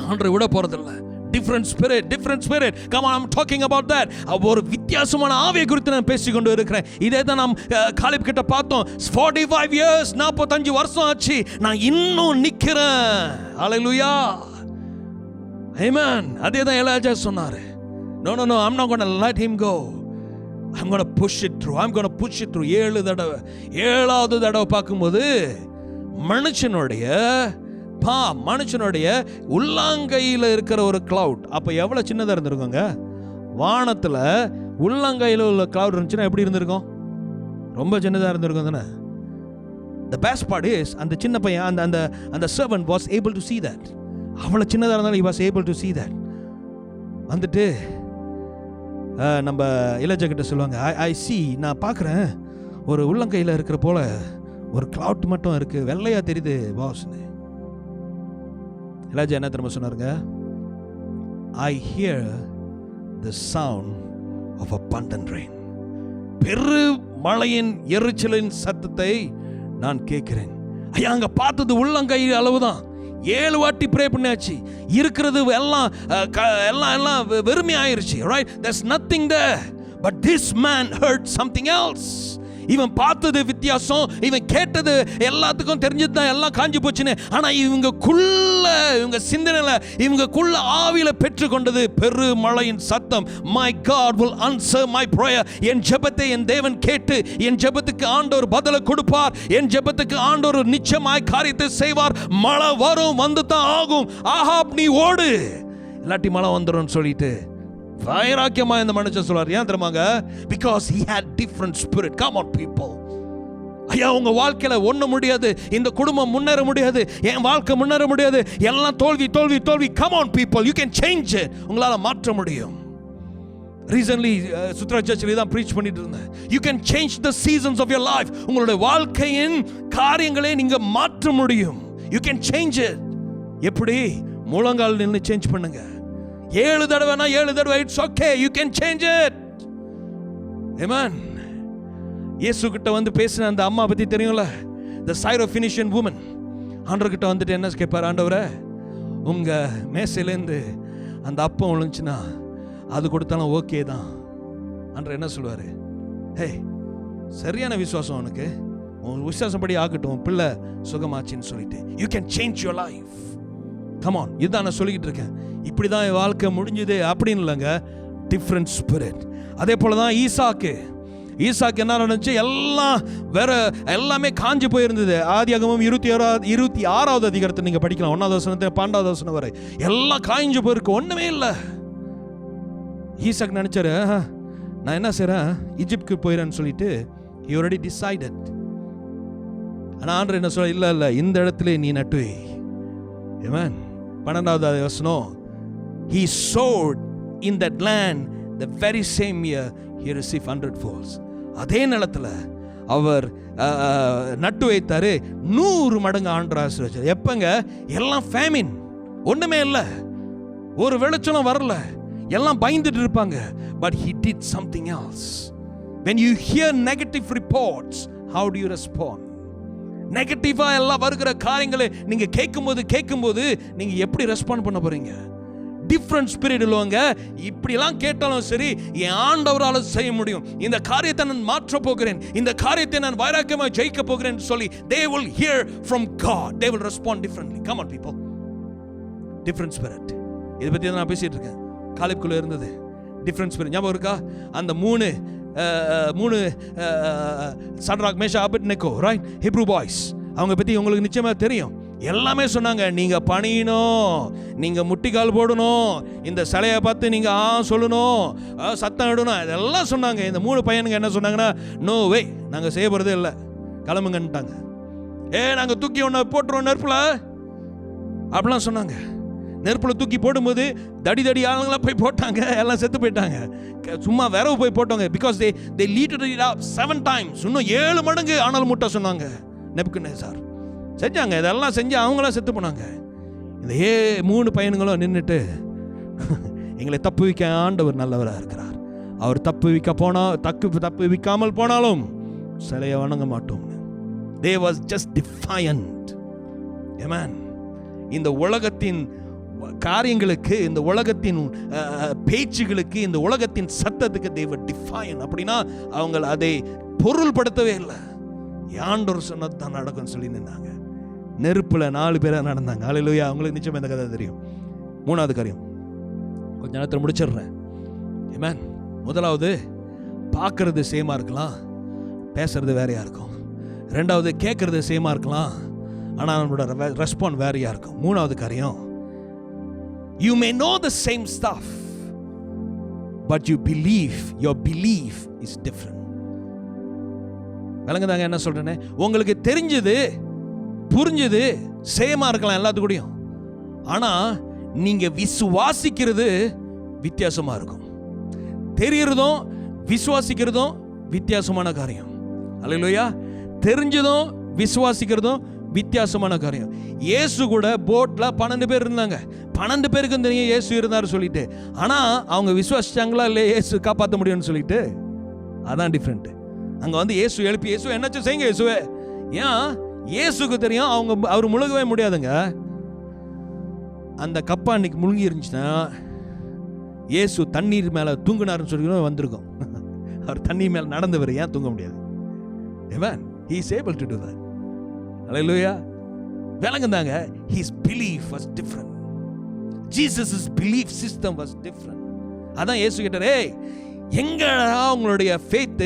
[SPEAKER 2] ஆண்டவரை விட போறதில்லை. different spirit. Come on, I'm talking about that. ஒரு வித்தியாசமான ஆவியை குறித்து நான் பேசிக்கொண்டு இருக்கிறேன். இதே தான் நாம் காலேப் கிட்ட பார்த்தோம். 45 years, 45 வருஷம் ஆச்சு, நான் இன்னும் நிக்கிறேன். ஹalleluya, amen. அதே தான் எலியா சொன்னாரு. No, I'm not going to let him go. I'm going to push it through. 7வது தடவை பார்க்கும்போது மனுஷனுடைய உள்ளங்கையில் இருக்கிற ஒரு கிளவுட். அப்போ எவ்வளோ சின்னதாக இருந்திருக்குங்க? வானத்தில் உள்ளங்கையில் உள்ள கிளவுட் இருந்துச்சுன்னா எப்படி இருந்திருக்கும்? ரொம்ப சின்னதாக இருந்திருக்கும் தானே? The best part is, அந்த சின்ன பையன், அந்த servant was able to see that. அவ்வளோ சின்னதாக இருந்தாலும் he was able to see that. வந்துட்டு நம்ம எலியா கிட்ட சொல்லுவாங்க, I see, நான் பார்க்குறேன், ஒரு உள்ளங்கையில் இருக்கிற போல ஒரு கிளவுட் மட்டும் இருக்கு, வெள்ளையா தெரியுது பாஸ்ன்னு. எலியா என்ன தெரியுமா சொன்னாருங்க? I hear the sound of abundant rain. பெரு மழையின் எரிச்சலின் சத்தத்தை நான் கேட்கிறேன். ஐயா, அங்க பார்த்தது உள்ளங்கை அளவுதான். 7 வாட்டி ப்ரே பண்ணியாச்சு. இருக்கிறது எல்லாம் வெறுமையாயிருச்சு. Right? There's nothing there. But this man heard something else. இவன் பார்த்தது வித்தியாசம், இவன் கேட்டது எல்லாத்துக்கும் தெரிஞ்சதுதான், எல்லாம் காஞ்சி போச்சுன்னு. ஆனா இவங்க சிந்தனையில, இவங்களுக்குள்ள ஆவியில பெற்றுக்கொண்டது பெருமழையின் சத்தம். My God will answer my prayer. என் ஜெபத்தை என் தேவன் கேட்டு என் ஜெபத்துக்கு ஆண்டவர் பதிலை கொடுப்பார். என் ஜெபத்துக்கு ஆண்டவர் நிச்சயமாய் காரியத்தை செய்வார். மழை வரும், வந்து தான் ஆகும். ஆஹாப், நீ ஓடு, இல்லாட்டி மழை வந்துடும் சொல்லிட்டு வைராக்கியமா இந்த மனுஷன் சொல்றார். ஏன் தெரியுமாங்க? Because he had different spirit. Come on people. ஐயா, உங்க வாழ்க்கையில ஒண்ணு முடியாது, இந்த குடும்பம் முன்னேற முடியாது, என் வாழ்க்கை முன்னேற முடியாது, எல்லாம் தோல்வி. Come on people, you can change it. உங்களால மாற்ற முடியும். Recently சுத்ரா சர்ச்சில் தான் preach பண்ணிட்டு இருந்தேன். You can change the seasons of your life. உங்களுடைய வாழ்க்கையின் காரியங்களை நீங்க மாற்ற முடியும். You can change it. எப்படி? முழங்கால் நின்னு சேஞ்ச் பண்ணுங்க. 7 தடவைனா 7 தடவை. It's okay, you can change it. Amen. இயேசு கிட்ட வந்து பேசின அந்த அம்மா பத்தி தெரியும்ல, the Syrophoenician woman. ஆண்டவர் கிட்ட வந்துட்டு என்ன கேட்பார்? ஆண்டவரே, உங்கள் மேசையிலேருந்து அந்த அப்பம் விழுந்துச்சுன்னா அது கொடுத்தாலும் ஓகே தான். அன்ற என்ன சொல்லுவார்? ஹே, சரியான விசுவாசம் உனக்கு, உன் விசுவாசப்படி ஆகட்டும், பிள்ளை சுகமாச்சின்னு சொல்லிட்டு you can change your life. Come on, இதுதான் நான் சொல்லிக்கிட்டு இருக்கேன். இப்படி தான் என் வாழ்க்கை முடிஞ்சுது அப்படின்னு இல்லைங்க, டிஃப்ரெண்ட் ஸ்பிரிட். அதே போல தான் ஈசாக்கு என்ன நடந்துச்சு? எல்லாம் வேற, எல்லாமே காஞ்சி போயிருந்தது. ஆதியாகமம் 26வது அதிகாரத்தை நீங்கள் படிக்கலாம். 1வது வசனத்தை 12வது வசனம் வரை எல்லாம் காய்ஞ்சு போயிருக்கு, ஒன்றுமே இல்லை. ஈசாக்கு நினைச்சாரு, நான் என்ன செய்கிறேன், ஈஜிப்டுக்கு போயிடறேன்னு சொல்லிட்டு he already decided. ஆனால் ஆண்டவர் என்ன சொல்ல, இல்லை இந்த இடத்துல நீ நட்டு. Amen. 12வது வசனம், he sowed in that land the very same year he received 100 அதே நிலத்தில் அவர் நட்டு வைத்தாரு, 100 மடங்கு ஆண்டவர் ஆசீர்வதிச்சார். எப்பங்க? எல்லாம் ஃபேமின், ஒண்ணுமே இல்லை, ஒரு வெளிச்சம் வரல, எல்லாம் பயந்துட்டு இருப்பாங்க. But he did something else. When you hear negative reports, how do you respond? நெகட்டிவா எல்லாம் வருகிற காரியங்களை நீங்க கேட்கும்போது நீங்க எப்படி ரெஸ்பாண்ட் பண்ண போறீங்க? டிஃப்ரெண்ட் ஸ்பிரிட் இல்லவங்க. இப்படிலாம் கேட்டாலும் சரி, என் ஆண்டவரால் செய்ய முடியும், இந்த காரியத்தை நான் மாற்ற போகிறேன், இந்த காரியத்தை நான் வைராக்கியமாக ஜெயிக்க போகிறேன் சொல்லி they will hear from God. They will respond differently. Come on people. Different spirit. இதை பற்றி தான் நான் பேசிட்டு இருக்கேன். காலேப்குள்ள இருந்தது டிஃப்ரெண்ட் ஸ்பிரிட். ஞாபகம் இருக்கா? அந்த மூணு சட்ராக், Meshach, Abednego, right, Hebrew boys, அவங்க பற்றி உங்களுக்கு நிச்சயமாக தெரியும். எல்லாமே சொன்னாங்க, நீங்கள் பணியணும், நீங்கள் முட்டிக்கால் போடணும், இந்த சிலையை பார்த்து நீங்கள் சொல்லணும், சத்தம் இடணும், இதெல்லாம் சொன்னாங்க. இந்த 3 பையனுங்க என்ன சொன்னாங்கன்னா, நோ வே, நாங்கள் செய்ய போகிறதே இல்லை, கிளம்புங்கன்ட்டாங்க. நாங்கள் தூக்கி ஒன்று போட்டுருவோம் நெருப்பில் அப்படிலாம் சொன்னாங்க. நெருப்பில் தூக்கி போடும்போது தடி ஆளுங்களாம் போய் போட்டாங்க, எல்லாம் செத்து போயிட்டாங்க. சும்மா விரவு போய் போட்டாங்க. Because they lifted it up 7 times. இன்னும் 7 மடங்கு ஆனாலும் முட்டை சொன்னாங்க நேபுக்கத்நேச்சார். செஞ்சாங்க, இதெல்லாம் செஞ்சு அவங்களாம் செத்து போனாங்க. இந்த 3 பையனுங்களும் நின்றுட்டு, எங்களை தப்பு வைக்க ஆண்டவர் நல்லவராக இருக்கிறார், அவர் தப்பு வைக்காமல் போனாலும் சிலையை வணங்க மாட்டோம். They was just defiant. Amen. இந்த உலகத்தின் காரியங்களுக்கு, இந்த உலகத்தின் பேச்சுகளுக்கு, இந்த உலகத்தின் சத்தத்துக்கு they were defiant. அப்படின்னா அவங்க அதை பொருள்படுத்தவே இல்லை. ஆண்டவர் சொன்னது தான் நடக்கும்னு சொல்லி நின்னாங்க. நெருப்புல 4 பேரா நடந்தாங்க. ஹல்லேலூயா. அவங்களுக்கு நிச்சயம் இந்த கதை தெரியும். 3வது காரியம் கொஞ்ச நேரத்தில் முடிச்சிடுறேன். ஆமென். முதலாவது, பார்க்கறது சேமா இருக்கலாம், பேசுறது வேறையா இருக்கும். 2வது, கேட்கறது சேமா இருக்கலாம், ஆனால் நம்மளோட ரெஸ்பாண்ட் வேறையா இருக்கும். 3வது காரியம், you may know the same stuff but your belief is different. விளங்குதாங்க என்ன சொல்றேன்னு? உங்களுக்கு தெரிஞ்சது புரிஞ்சது சேமா இருக்கலாம் எல்லாத்துக்கூடயும், ஆனா நீங்க விசுவாசிக்கிறது வித்தியாசமா இருக்கும். தெரியறதும் விசுவாசிக்கிறதும் வித்தியாசமான காரியம். அல்லேலூயா. தெரிஞ்சதும் விசுவாசிக்கிறதும் வித்தியாசமான காரியம். இயேசு கூட போட்ல 12 பேர் இருந்தாங்க. 12 பேருக்கும் தெரியும் இயேசு இருந்தார் சொல்லிட்டு, ஆனா அவங்க விசுவாசிச்சாங்களா இல்லையா இயேசு காப்பாற்ற முடியும்னு சொல்லிட்டு? அதான் டிஃப்ரெண்ட். அங்க வந்து இயேசு எழுப்பி, இயேசு என்னாச்சும் செய்யுங்க இயேசுவே. ஏன்? இயேசுக்கு தெரியும் அவர் முழுகவே முடியாதுங்க. அந்த கப்பா அன்னைக்கு முழுங்கி இருந்துச்சுன்னா இயேசு தண்ணீர் மேல தூங்கினார்னு சொல்லி வந்திருக்கும். அவர் தண்ணீர் மேல நடந்தவர், ஏன் தூங்க முடியாது? Amen. He is able to do that. Hallelujah. விளங்குதாங்க? His belief was different. Jesus' belief system was different. அதான் இயேசு கேட்டார், எங்க உங்களுடைய faith,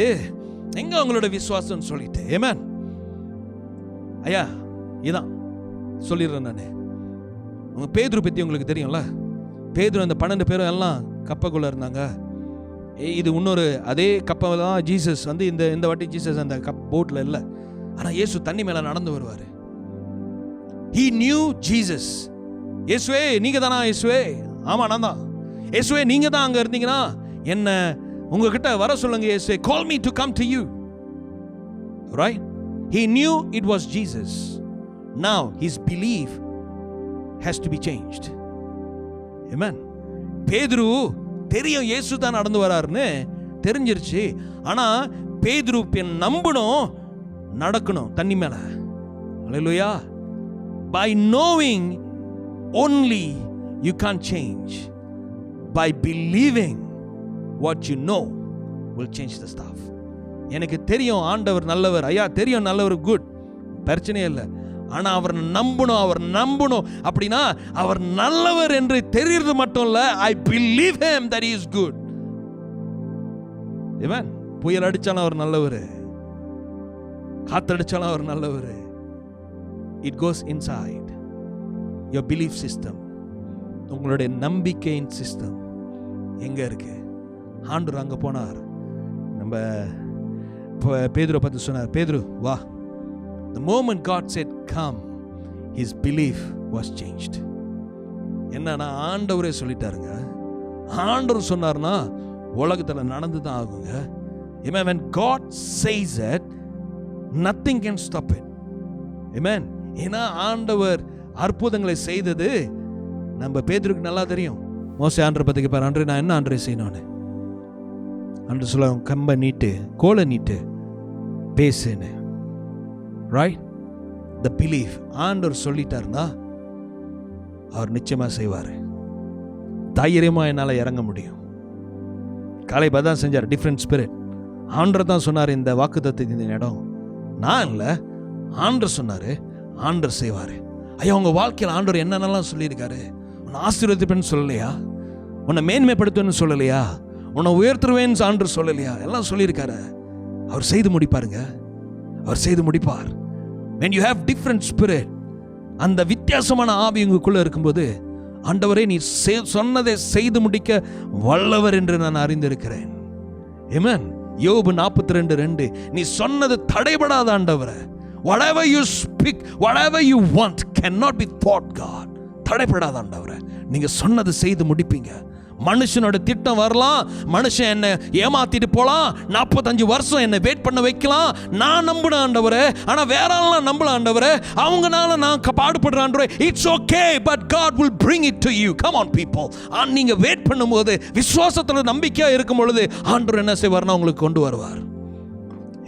[SPEAKER 2] எங்க உங்களோட விசுவாசம் சொல்லிட்டு. Amen. ஐயா, இதான் சொல்லிடுறேன் நான். உங்க பேதுரு பத்தி உங்களுக்கு தெரியும்ல? பேதுரு அந்த 12 பேரும் எல்லாம் கப்பக்குள்ள இருந்தாங்க. இது இன்னொரு அதே கப்பல் தான் ஜீசஸ் வந்து இந்த வாட்டி ஜீசஸ் அந்த போட்ல இல்லை, ஆனா இயேசு தண்ணி மேல நடந்து வருவாரு. He knew Jesus. இயேசுவே நீங்க தானா? இயேசுவே ஆமா நான் தான். இயேசுவே நீங்க தான் அங்க இருந்தீங்கன்னா என்ன உங்ககிட்ட வர சொல்லுங்க இயேசுவே. Call me to come to you. Right? He knew it was Jesus. Now his belief has to be changed. Amen. பேதுரு தெரியும் இயேசு தான் நடந்து வராருன்னு தெரிஞ்சிருச்சு, ஆனா பேதுரு நம்பணும், நடக்கணும் தண்ணி மேல. Hallelujah. By knowing only you can't change. By believing what you know will change the stuff. எனக்கு தெரியும் ஆண்டவர் நல்லவர், ஐயா தெரியும் நல்லவர், குட், பிரச்சனையே இல்லை. ஆனா அவர் நம்பணும். அப்படின்னா அவர் நல்லவர் என்று தெரியுறது மட்டும் இல்ல, I believe him that he is good. Amen. புயல் அடிச்சாலும் அவர் நல்லவர், காத்தடிச்சாலும் அவர் நல்லவர். It goes inside your belief system. உங்களுடைய நம்பிக்கையின் சிஸ்டம் எங்க இருக்கு? ஆண்டவர் அங்க போனார். நம்ம பேதுரு பார்த்து சொன்னார், பேதுரு வா. The moment God said come, his belief was changed. என்னன்னா ஆண்டவரே சொல்லிட்டாருங்க. ஆண்டவர் சொன்னார்னா உலகத்துல நடந்துதான் ஆகுங்க. Amen. When God says it, nothing can stop it. Amen. ஏன்னா ஆண்டவர் அற்புதங்களை செய்தது நம்ம பேதுருக்கு நல்லா தெரியும். மோசே ஆண்டரை பத்தி கேட்பார், ஆண்டரே நான் என்ன ஆண்டரை செய்யணும்னு. ஆண்டர் சொல்ல, கம்ப நீட்டு, கோலை நீட்டு, பேசுன்னு. ரைட்? த பிலீஃப். ஆண்டவர் சொல்லிட்டாருன்னா அவர் நிச்சயமா செய்வார். தைரியமா என்னால் இறங்க முடியும். காலை பதான் செஞ்சார். Different spirit. ஆண்டர் தான் சொன்னார் இந்த வாக்குத்தத்தத்தின் இந்த இடம். நான் இல்லை, ஆண்டர் சொன்னாரு, ஆண்டர் செய்வாரு. ஐயா உங்க வாழ்க்கையில் ஆண்டவர் என்னென்னலாம் சொல்லியிருக்காரு. உன்னை ஆசீர்வதிப்பேன்னு சொல்லலையா? உன்னை மேன்மைப்படுத்துவேன்னு சொல்லலையா? உன்னை உயர்த்துருவேன்னு ஆண்டவர் சொல்லலையா? எல்லாம் சொல்லியிருக்காரு. அவர் செய்து முடிப்பாருங்க. அவர் செய்து முடிப்பார். When you have different spirit, அந்த வித்தியாசமான ஆவி உங்களுக்குள்ள இருக்கும்போது, ஆண்டவரே நீ சொன்னதை செய்து முடிக்க வல்லவர் என்று நான் அறிந்திருக்கிறேன். Amen. யோபு 42:2, நீ சொன்னது தடைபடாத ஆண்டவரே. Whatever you speak, whatever you want cannot be thought God. தடைபடாத ஆண்டவரே, நீங்க சொன்னது செய்து முடிப்பீங்க. மனுஷனோட திட்டம் வரலாம், மனுஷன் என்ன ஏமாத்திட்டு போலாம், 45 வருஷம் என்ன வெயிட் பண்ண வைக்கலாம். நான் நம்பின ஆண்டவரே, ஆனா வேற ஆளெல்லாம் நம்பல ஆண்டவரே, அவங்கனால நான் பாடுபடுறேன் ஆண்டவரே. It's okay, but God will bring it to you. Come on people. நீங்க வெயிட் பண்ணும்போது, விசுவாசத்துல நம்பிக்கையா இருக்கும் பொழுது, ஆண்டவர் என்ன செய்வார்னா உங்களுக்கு கொண்டு வருவார்.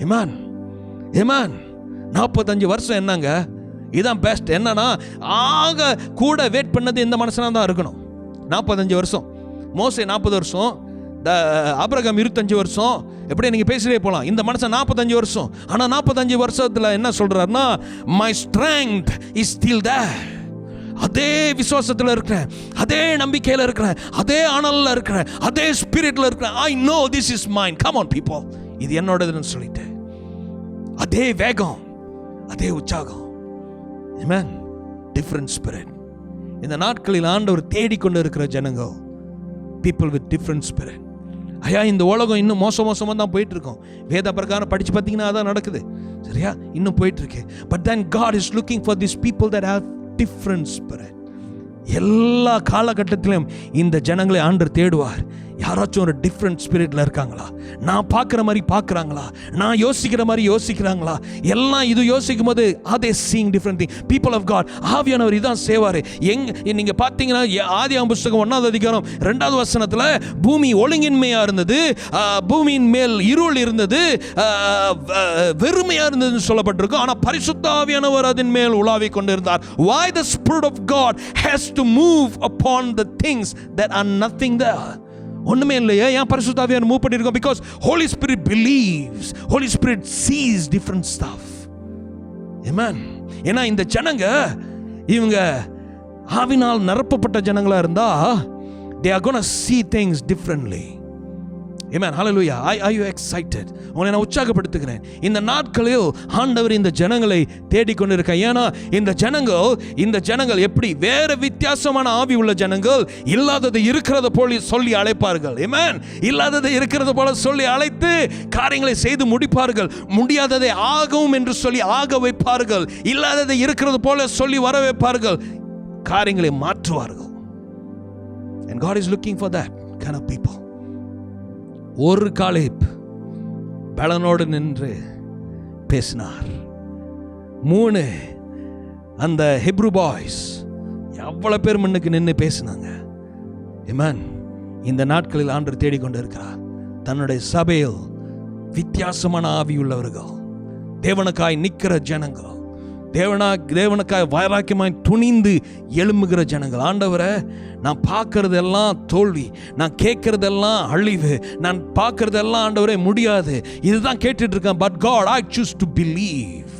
[SPEAKER 2] Amen. Amen. 45 வருஷம் என்னங்க, இதான் பெஸ்ட். என்னன்னா ஆக கூட வெயிட் பண்ணது இந்த மனுஷனா தான் இருக்கணும். 45 வருஷம். மோசே 40 வருஷம், ஆபிரகாம் 25 வருஷம். எப்படி நீங்க பேசிட்டே போலாம். இந்த மனுஷன் 45 வருஷம். ஆனா 45 வருஷத்துல என்ன சொல்றாருன்னா, my strength is still there. அதே விசுவாசத்துல இருக்கிறேன், அதே நம்பிக்கையில இருக்கிறேன், அதே அனல்ல இருக்கிறேன், அதே ஸ்பிரிட்ல இருக்கிறேன். I know this is mine. Come on people. இது என்னோடதுன்னு சொல்லிட்டு அதே வேகம், அதே உற்சாகம். Amen. Different spirit. இந்த நாட்களில் ஆண்டவர் தேடிக்கொண்டு இருக்கிற ஜனங்க, people with different spirit. ஐயா இந்த உலகம் இன்னும் மோசமாக தான் போயிட்டு இருக்கோம். வேத பிரகாரம் படிச்சு பார்த்தீங்கன்னா அதான் நடக்குது. சரியா? இன்னும் போயிட்டு இருக்கு. But then God is looking for these people that have different spirit. எல்லா காலகட்டத்திலும் இந்த ஜனங்களை ஆண்டவர் தேடுவார். யாராச்சும் ஒரு டிஃப்ரெண்ட் ஸ்பிரிட்ல இருக்காங்களா? நான் பார்க்குற மாதிரி பார்க்குறாங்களா? நான் யோசிக்கிற மாதிரி யோசிக்கிறாங்களா? எல்லாம் இது யோசிக்கும் போது அதே seeing different thing. People of God, ஆவியானவர் இதான் செய்வார். நீங்கள் பார்த்தீங்கன்னா ஆதியாகமம் புஸ்தகம் 1ஆம் அதிகாரம் 2வது வசனத்தில் பூமி ஒழுங்கின்மையாக இருந்தது, பூமியின் மேல் இருள் இருந்தது, வெறுமையாக இருந்ததுன்னு சொல்லப்பட்டிருக்கும். ஆனால் பரிசுத்த ஆவியானவர் அதன் மேல் உலாவிக் கொண்டிருந்தார். Why the Spirit of God has to move upon the things that are nothing there? ஒண்ணுமே இல்லையா? ஏன் பரிசுத்த ஆவியானவர் மூவ் பண்ணிருக்கோம்? Because Holy Spirit believes, Holy Spirit sees different stuff. Amen. ஏன்னா இந்த ஜனங்க இவங்க ஆவினால் நிரப்பப்பட்ட ஜனங்களா இருந்தா, they are going to see things differently. Amen. Hallelujah. Are you excited? உங்களை நான் உற்சாகப்படுத்துகிறேன். இந்த நாட்களில் ஆண்டவர் இந்த ஜனங்களை தேடிக்கொண்டிருக்க. ஏன்னா இந்த ஜனங்கள் எப்படி வேற வித்தியாசமான ஆவி உள்ள ஜனங்கள் இல்லாதது இருக்கிறது போல சொல்லி அழைப்பார்கள். Amen. இல்லாததை இருக்கிறது போல சொல்லி அழைத்து காரியங்களை செய்து முடிப்பார்கள். முடியாததை ஆகும் என்று சொல்லி ஆக வைப்பார்கள். இல்லாததை இருக்கிறது போல சொல்லி வர வைப்பார்கள். காரியங்களை மாற்றுவார்கள். And God is looking for that kind of people. ஒரு காலேப் பலனோடு நின்று பேசினார். 3 அந்த ஹெப்ரு பாய்ஸ் எவ்வளவு பேர் முன்னுக்கு நின்று பேசினாங்க. Amen. இந்த நாட்களில் ஆண்டவர் தேடிக்கொண்டு இருக்கிறார் தன்னுடைய சபையில் வித்தியாசமான ஆவி உள்ளவர்கள், தேவனுக்காய் நிற்கிற ஜனங்கள், தேவனுக்காக வைராக்கியமாய் துணிந்து எழும்புகிற ஜனங்கள். ஆண்டவரை, நான் பார்க்கறதெல்லாம் தோல்வி, நான் கேட்கறதெல்லாம் அழிவு, நான் பார்க்கறதெல்லாம் ஆண்டவரே முடியாது, இதுதான் கேட்டுட்டு இருக்கேன். But God, I choose to believe.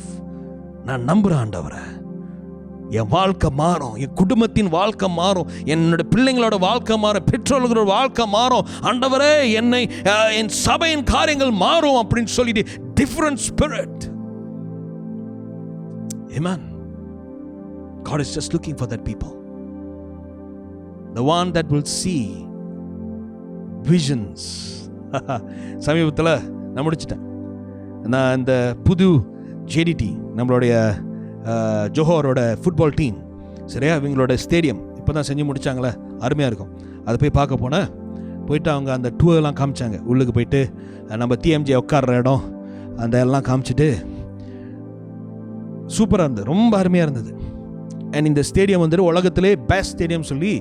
[SPEAKER 2] நான் நம்புறேன் ஆண்டவரை, என் வாழ்க்கை மாறும், என் குடும்பத்தின் வாழ்க்கை மாறும், என்னோட பிள்ளைங்களோட வாழ்க்கை மாறும், பெற்றோர்களோட வாழ்க்கை மாறும். ஆண்டவரே, என்னை என் சபையின் காரியங்கள் மாறும் அப்படின்னு சொல்லிட்டு different spirit. Amen. God is just looking for that people. The one that will see visions. சமீபத்தில் நான் முடிச்சிட்டேன். நான் இந்த புது ஜேடிடி நம்மளுடைய ஜோஹரோட ஃபுட்பால் டீம், சரியா, இவங்களோட ஸ்டேடியம் இப்போ தான் செஞ்சு முடித்தாங்களே, அருமையாக இருக்கும். அதை போய் பார்க்க போனேன். போயிட்டு அவங்க அந்த டூர்லாம் காமிச்சாங்க. உள்ளுக்கு போயிட்டு நம்ம டிஎம்ஜே உட்கார்ற இடம் அந்த எல்லாம் காமிச்சிட்டு சூப்பராக இருந்தது, ரொம்ப அருமையாக இருந்தது. அண்ட் இந்த ஸ்டேடியம் வந்துட்டு உலகத்திலே பெஸ்ட் ஸ்டேடியம் சொல்லி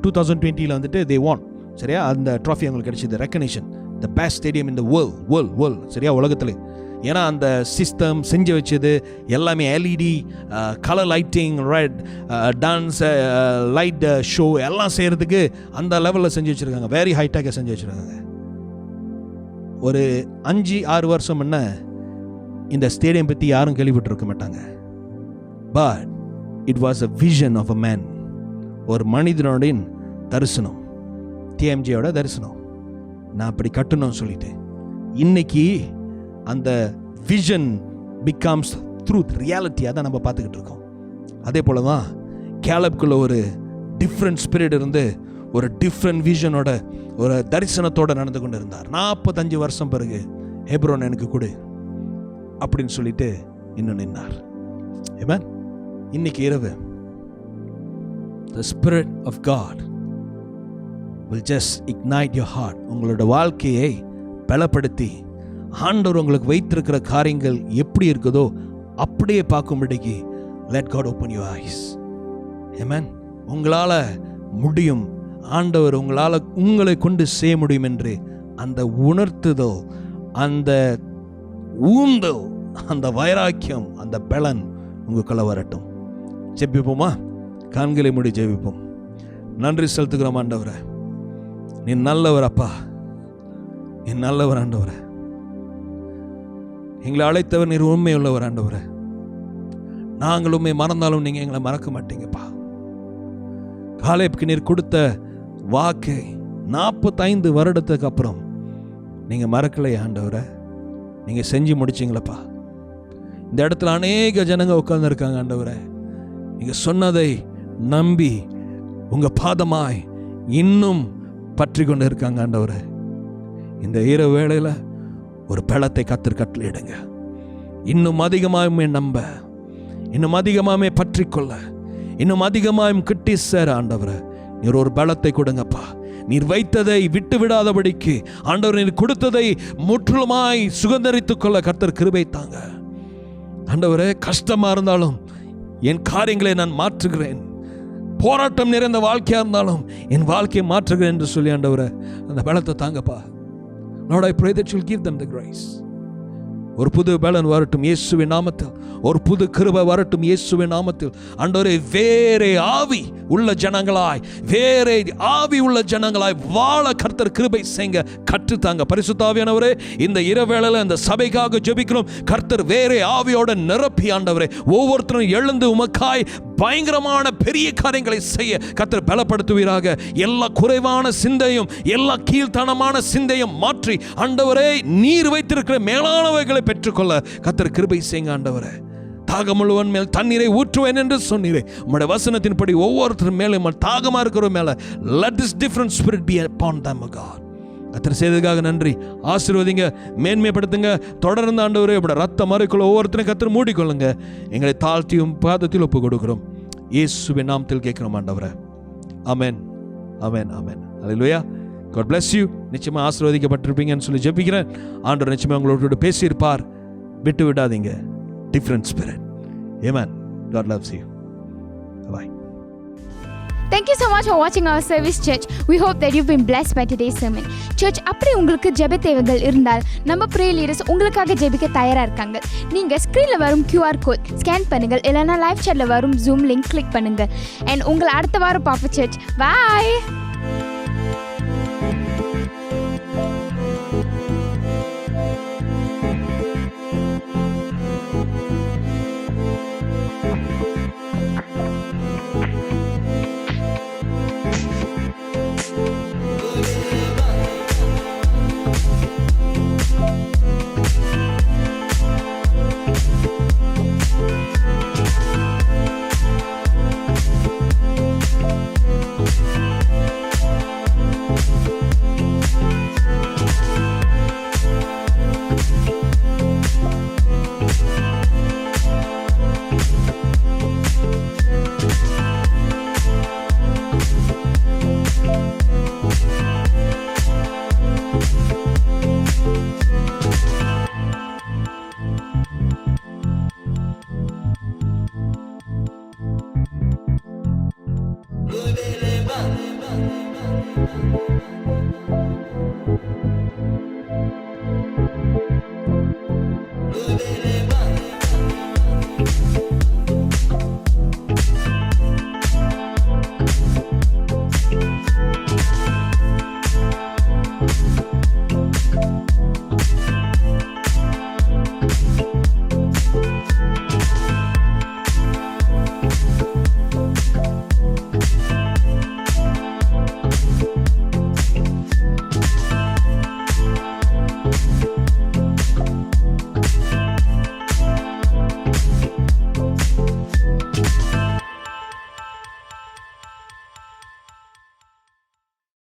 [SPEAKER 2] 2020 வந்துட்டு தே வான், சரியா, அந்த ட்ராஃபி அவங்களுக்கு கிடைச்சிது, recognition, the best stadium in the world, சரியா, உலகத்திலே. ஏன்னா அந்த சிஸ்டம் செஞ்சு வச்சது எல்லாமே LED, colour lighting, red dance, light show எல்லாம் செய்கிறதுக்கு அந்த லெவலில் செஞ்சு வச்சுருக்காங்க. வெரி ஹைடெக்காக செஞ்சு வச்சுருக்காங்க. ஒரு 5-6 வருஷம் முன்ன இந்த ஸ்டேடியம் பற்றி யாரும் கேள்விப்பட்டிருக்க மாட்டாங்க. But it was a vision of a man. ஒரு மனிதனுடைய தரிசனம், டிஎம்ஜியோட தரிசனம். நான் அப்படி கட்டணும்னு சொல்லிட்டு இன்னைக்கு அந்த விஷன் பிகம்ஸ் ட்ரூத், ரியாலிட்டி. அதான் நம்ம பார்த்துக்கிட்டு இருக்கோம். அதே போல தான் கேலப்குள்ள ஒரு டிஃப்ரெண்ட் ஸ்பிரிட் இருந்து ஒரு டிஃப்ரெண்ட் விஷனோட ஒரு தரிசனத்தோடு நடந்து கொண்டு இருந்தார். 45 வருஷம் பிறகு ஹெப்ரோன் எனக்கு கொடு அப்படின்னு சொல்லிட்டு இன்னும் நின்னார். ஆமென். இன்னைக்கு இரவு the spirit of God will just ignite your heart. உங்களோட வாழ்க்கையை பலப்படுத்தி ஆண்டவர் உங்களுக்கு வைத்திருக்கிற காரியங்கள் எப்படி இருக்குதோ அப்படியே பார்க்கும்படிக்கு let God open your eyes. Amen. உங்களால் முடியும், ஆண்டவர் உங்களை கொண்டு செய்ய முடியும் என்று அந்த உணர்த்துதோ, அந்த ஊந்தல், அந்த வைராக்கியம், அந்த பலன் உங்களுக்குள்ள வரட்டும். ஜெபிப்போமா? கண்களை மூடி ஜெபிப்போம். நன்றி செலுத்துகிறோம் ஆண்டவரே, நீ நல்லவர் அப்பா, நீ நல்லவர் ஆண்டவரே. எங்களை அழைத்தவர் நீர் உண்மை உள்ளவர் ஆண்டவரே. நாங்கள் உண்மை மறந்தாலும் நீங்க எங்களை மறக்க மாட்டீங்கப்பா. காலேப்க்கு நீர் கொடுத்த வாக்கை 45 வருடத்துக்கு அப்புறம் நீங்க மறக்கலை ஆண்டவரே. நீங்க செஞ்சு முடிச்சிங்களப்பா. இந்த இடத்துல அநேக ஜனங்க உட்கார்ந்து இருக்காங்க ஆண்டவரே. நீங்க சொன்னதை நம்பி உங்க பாதமாய் இன்னும் பற்றி கொண்டு இருக்காங்க ஆண்டவரே. இந்த இரவு வேளையில ஒரு பலத்தை கர்த்தர் கட்டளையிடுங்க. இன்னும் அதிகமாயுமே நம்ப, இன்னும் அதிகமாயுமே பற்றி கொள்ள, இன்னும் அதிகமாயும் கிட்டி சேர ஆண்டவரே நீர் ஒரு பலத்தை கொடுங்கப்பா. நீர் வைத்ததை விட்டு விடாதபடிக்கு ஆண்டவர் நீர் கொடுத்ததை முற்றிலுமாய் சுதந்தரித்துக் கொள்ள கர்த்தர் கிருபை தாங்க ஆண்டவரே. கஷ்டமா இருந்தாலும் என் காரியங்களை நான் மாற்றுகிறேன், போராட்டம் நிறைந்த வாழ்க்கையா இருந்தாலும் என் வாழ்க்கையை மாற்றுகிறேன் என்று சொல்லி ஆண்டவரே அந்த பலத்தை தாங்கப்பா. Lord, I pray that you'll give them the grace. ஒரு புது பலன் வரட்டும் இயேசுவின் நாமத்தில். ஒரு புது கிருபை வரட்டும் இயேசுவின் நாமத்தில். ஆண்டவரே, வேறே ஆவி உள்ள ஜனங்களாய், வேறே ஆவி உள்ள ஜனங்களாய் வாழ கர்த்தர் கிருபை செய்யுங்க, கற்றுத்தாங்க. பரிசுத்த ஆவியானவரே, இந்த இரவேளையில இந்த சபைக்காக ஜெபிக்கிறோம். கர்த்தர் வேறே ஆவியோட நிரப்பி ஆண்டவரே ஒவ்வொருத்தரும் எழுந்து உமக்காய் பயங்கரமான பெரிய காரியங்களை செய்ய கர்த்தர் பலப்படுத்துவீராக. எல்லா குறைவான சிந்தையும், எல்லா கீழ்த்தனமான சிந்தையும் மாற்றி ஆண்டவரே நீர் வைத்திருக்கிற மேலானவைகளை பெற்றுக்கொள்ள கர்த்தர் கிருபை செய்யுங்க ஆண்டவரே. தாகமுள்ளவன் மேல் தண்ணீரை ஊற்றுவேன் என்று சொன்னீரே. உம்முடைய வசனத்தின்படி ஒவ்வொருத்தர் மேலும் தாகமா இருக்கிற மேல let this different spirit be upon them, God. கர்த்தர் செய்ததுக்காக நன்றி. ஆசீர்வதிங்க, மேன்மைப்படுத்துங்க. தொடர்ந்து ஆண்டவரே உம்முடைய ரத்த மறைக்குள்ள ஒவ்வொருத்தரையும் கர்த்தர் மூடிக்கொள்ளுங்க. எங்களை தாழ்த்தியும் பாதத்தில் ஒப்பு கொடுக்கிறோம். இயேசுவின் நாமத்தில் கேட்கிறோம் ஆண்டவரே. ஆமென், ஆமென், ஆமென். ஹல்லேலூயா. God bless you. நிச்சயமா ஆசீர்வதிக்கப்பட்டிருப்பீங்கன்னு சொல்லி ஜெபிக்கிறேன். ஆண்டவர் நிச்சயமா உங்களோட பேசியிருப்பார். விட்டு விடாதீங்க. Different spirit. Amen. God loves you. Bye.
[SPEAKER 1] Thank you so much for watching our service, church. We hope that you've been blessed by today's sermon. Church, அப்படி உங்களுக்கு ஜெப தேவைகள் இருந்தால் நம்ம prayer leaders உங்களுக்காக ஜெபிக்க தயாரா இருக்காங்க. நீங்க ஸ்கிரீன்ல வரும் QR கோட் ஸ்கேன் பண்ணுங்க, இல்லைன்னா லைவ் chatல வரும் Zoom லிங்க் கிளிக் பண்ணுங்க. And உங்களை அடுத்த வாரம் பார்ப்போம், church. Bye.
[SPEAKER 6] Ubele